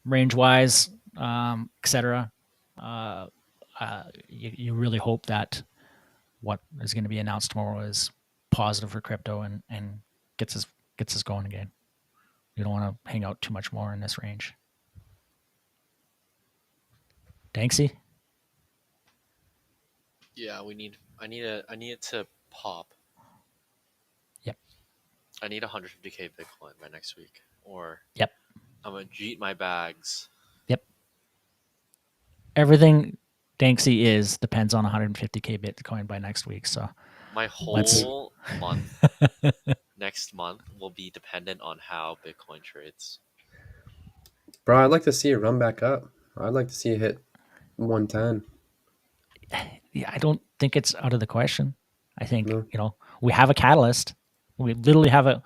range wise, etc. You really hope that what is going to be announced tomorrow is positive for crypto and gets us going again. We don't want to hang out too much more in this range. Danksy? Yeah, I need it to pop. Yep. I need 150K Bitcoin by next week, or Yep. I'm gonna jeet my bags. Yep. Everything Danksy is depends on 150K Bitcoin by next week. So My let's. whole month next month will be dependent on how Bitcoin trades. Bro, I'd like to see it run back up. I'd like to see it hit 110. Yeah, I don't think it's out of the question. I think No. we have a catalyst. We literally have a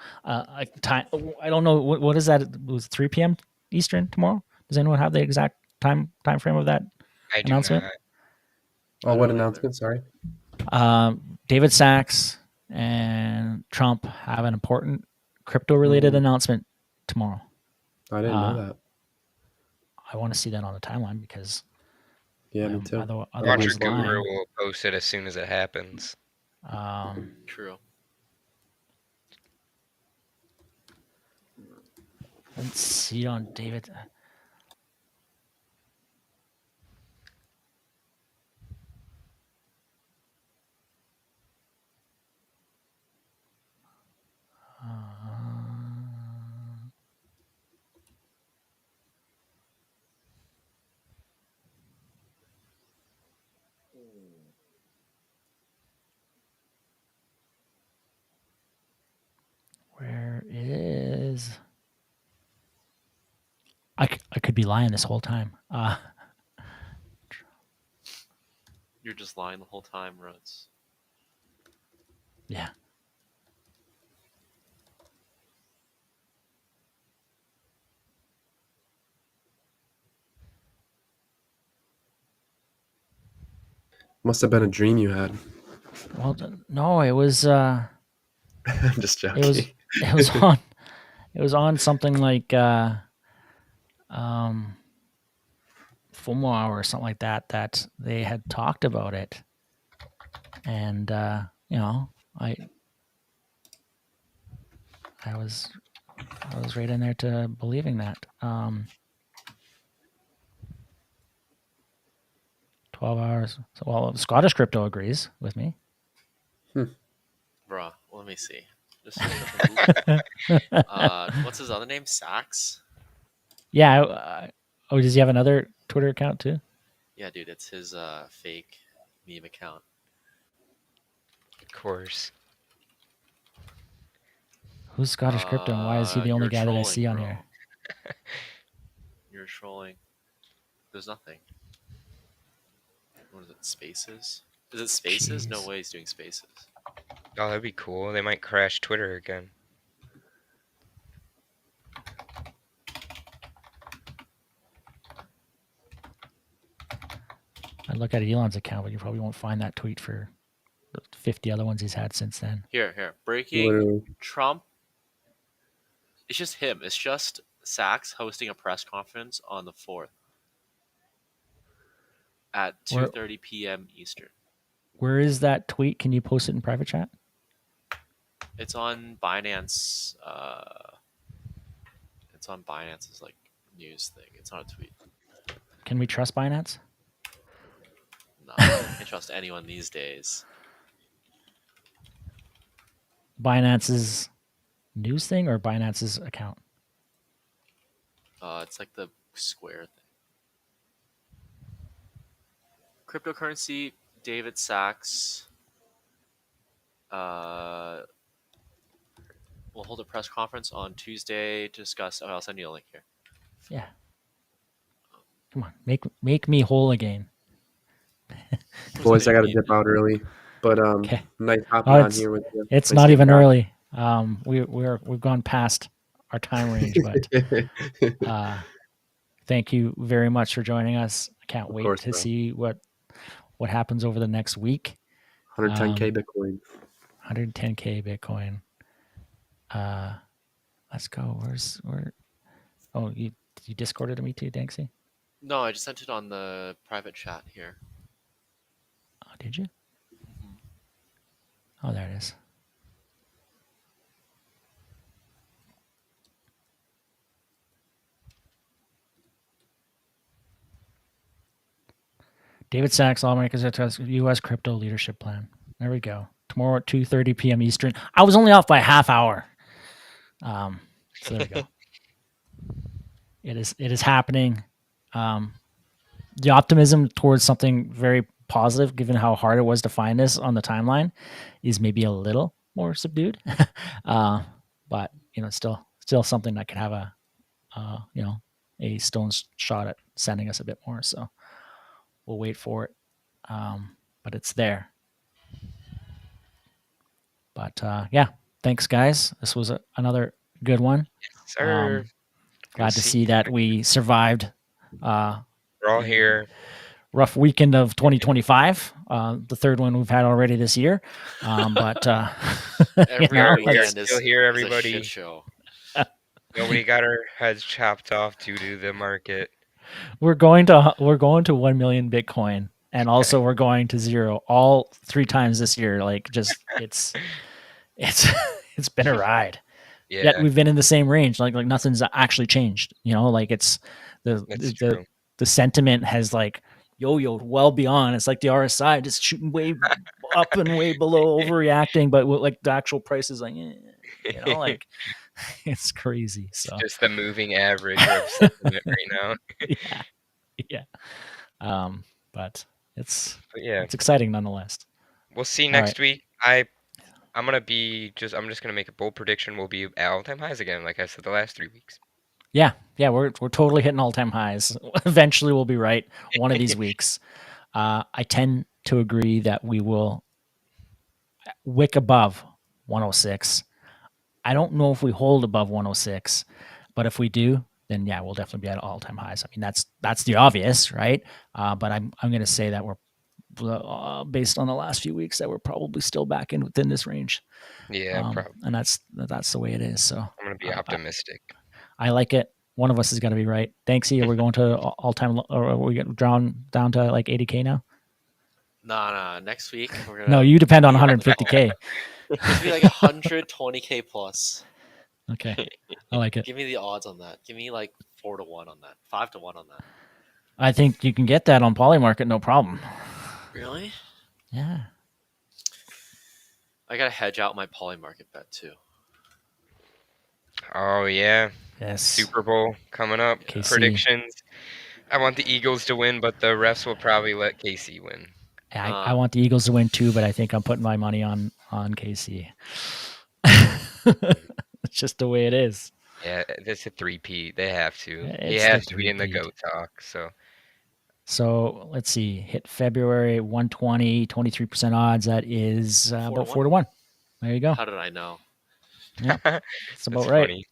time. I don't know what is that. It was 3 p.m. Eastern tomorrow. Does anyone have the exact time frame of that I do announcement? not. Oh, I what don't either. announcement? Sorry. David Sachs and Trump have an important crypto-related announcement tomorrow. I didn't know that. I want to see that on the timeline because Yeah, me too. Roger otherwise Guru lying. will post it as soon as it happens. True. Let's see on David. Where is? I could be lying this whole time. You're just lying the whole time, Rhodes. Yeah. Must have been a dream you had. Well, no, it was. I'm just joking. It was on something like FOMO hour or something like that they had talked about it, and I was right in there to believing that. 12 hours. So, well, Scottish crypto agrees with me. Bruh, let me see. Just what's his other name? Sachs? Yeah. Does he have another Twitter account too? Yeah, dude, it's his fake meme account. Of course. Who's Scottish crypto and why is he the only You're guy that I trolling, see on bro. here? You're trolling. There's nothing. What is it? Spaces? Is it Spaces? Jeez. No way he's doing Spaces. Oh, that'd be cool. They might crash Twitter again. I'd look at Elon's account, but you probably won't find that tweet for 50 other ones he's had since then. Here. Breaking Literally. Trump. It's just him. It's just Sachs hosting a press conference on the 4th at Where 2:30 p.m. Eastern. where is that tweet? Can you post it in private chat? It's on Binance. It's on Binance's like news thing. It's not a tweet. Can we trust Binance? No, I can't trust anyone these days. Binance's news thing or Binance's account? It's like the Square thing. Cryptocurrency. David Sachs. We'll hold a press conference on Tuesday to discuss. Oh, I'll send you a link here. Yeah. Come on, make me whole again. Boys, I got to Maybe. dip out early. But Okay. nice hopping Oh, on it's here with you. it's Nice not to even chat. early. We've gone past our time range, but thank you very much for joining us. I can't Of wait course, to bro. see what happens over the next week. 110K Bitcoin. 110K Bitcoin. Let's go. Where? Oh, you Discorded to me too, Danksy? No, I just sent it on the private chat here. Oh, did you? Mhm. Oh, there it is. David Sachs, All America's U.S. Crypto Leadership Plan. There we go. Tomorrow at 2:30 p.m. Eastern. I was only off by a half hour. So there we go. It is happening. The optimism towards something very positive, given how hard it was to find this on the timeline, is maybe a little more subdued. But still something that could have a stone's shot at sending us a bit more. So we'll wait for it. But it's there. But yeah, thanks guys. This was another good one. Sir, Glad to see that we survived. we're all the here. rough weekend of 2025. The third one we've had already this year. But Every We are weekend still here, is a everybody. shit show. Nobody got our heads chopped off due to the market. we're going to 1 million Bitcoin, and also we're going to zero all 3 times this year. Like, just it's it's been a ride. Yeah, Yet we've been in the same range. Like nothing's actually changed. Like it's that's true. the sentiment has like yo-yoed well beyond. It's like the RSI just shooting way up and way below, overreacting, but like the actual price is like, like it's crazy. So It's just the moving average of sentiment right now. yeah. But it's But yeah, it's exciting nonetheless. we'll see All next right. week. I'm just gonna make a bold prediction. We'll be at all-time highs again, like I said the last 3 weeks. Yeah, we're totally hitting all-time highs. Eventually, we'll be right one of these weeks. I tend to agree that we will wick above 106. I don't know if we hold above 106, but if we do, then yeah, we'll definitely be at all-time highs. I mean, that's the obvious, right? But I'm going to say that we're based on the last few weeks that we're probably still back within this range. Yeah, probably. And that's the way it is. So I'm gonna be optimistic. I like it. One of us is going to be right. Thanks, are we going to all-time, or are we getting down to like 80K now? Nah. Next week we're gonna. No, you depend on be 150K. It's gonna be like 120K plus. Okay, I like it. Give me the odds on that. Give me like 4-1 on that. 5-1 on that. I think you can get that on Polymarket, no problem. Really? Yeah. I gotta hedge out my Polymarket bet too. Oh yeah, Yes. Super Bowl coming up. KC. Predictions. I want the Eagles to win, but the refs will probably let KC win. I want the Eagles to win too, but I think I'm putting my money on KC. It's just the way it is. Yeah, it's a 3-peat. They have to. He It's has the to be in the 3-peat. GOAT talk. So let's see. Hit February 120, 23% odds. That is about 4-1. There you go. How did I know? Yeah, that's about That's right. funny.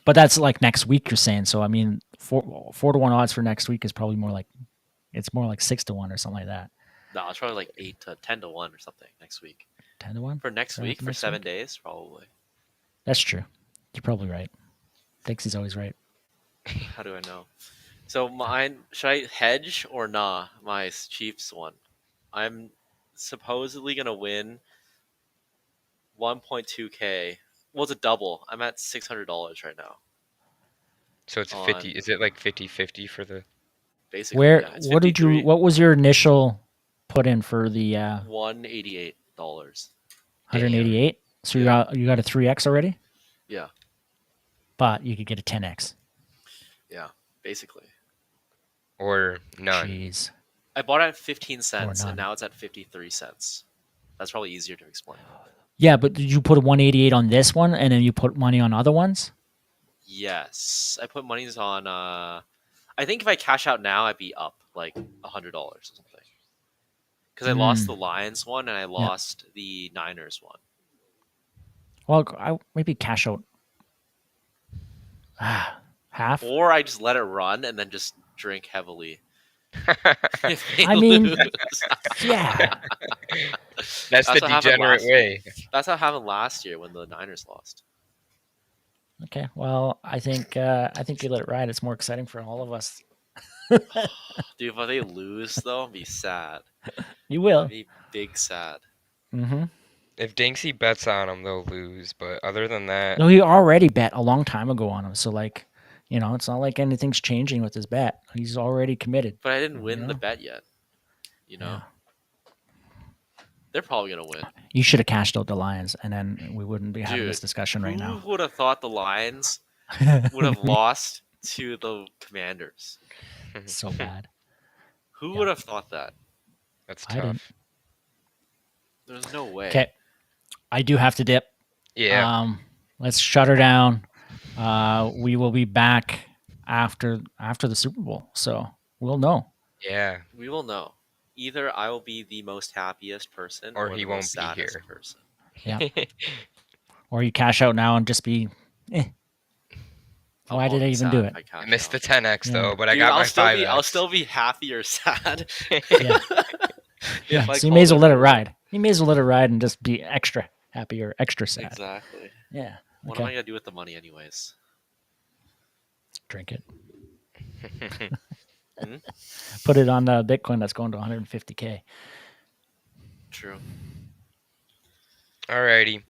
But that's like next week, you're saying. So I mean, 4-1 odds for next week is probably more like 6-1 or something like that. No, it's probably like 8 to 10 to 1 or something next week. 10 to 1 For next week, for next 7 days, probably. That's true. You're probably right. Thinks he's always right. How do I know? So mine, should I hedge or nah? My Chiefs one. I'm supposedly gonna win 1.2k. Well, it's a double. I'm at $600 right now. So it's 50. On Is it like 50-50 for the? basically, yeah, it's 53. What was your initial put in for the $188. 188? So Yeah. you got a 3x already, Yeah, but you could get a 10x. yeah, basically. Or none? Jeez. I bought it at 15 Or cents, and none. now it's at 53 cents. That's probably easier to explain. Yeah, but did you put a 188 on this one and then you put money on other ones? Yes, I put monies on. I think if I cash out now, I'd be up like $100 or something. Because I lost the Lions one and I lost the Niners one. Well, I maybe cash out half. Or I just let it run and then just drink heavily. If they I mean, lose. yeah. That's the what happened degenerate last way. That's how it happened last year when the Niners lost. Okay. Well, I think you let it ride. It's more exciting for all of us. Dude, if they lose though, I'd be sad. You will. I'd be big sad. Mm-hmm. If Dinksy bets on them, they'll lose. But other than that, No, he already bet a long time ago on him. So like, it's not like anything's changing with his bet. He's already committed. But I didn't win You the know? bet yet. You know? Yeah. They're probably gonna win. You should have cashed out the Lions, and then we wouldn't be having this discussion right now. Who would have thought the Lions would have lost to the Commanders? So bad. Who would have thought that? that's I didn't. tough. There's no way. Okay. I do have to dip. Yeah. Let's shut her down. We will be back after the Super Bowl, so we'll know. Yeah. We will know. Either I will be the most happiest person, Or or he the won't most be saddest here. person. Yeah. Or you cash out now and just be. I'll Why did I be even sad do if it? I I cash missed the out. 10x Yeah. though, but I Dude, got my I'll still 5x. be. I'll still be happy or sad. Yeah. Yeah. I So you may as well called let it early. ride. You may as well let it ride and just be extra happy or extra sad. Exactly. Yeah. What am I gonna do with the money, anyways? Drink it. Hmm? Put it on Bitcoin that's going to 150K. True. Alrighty.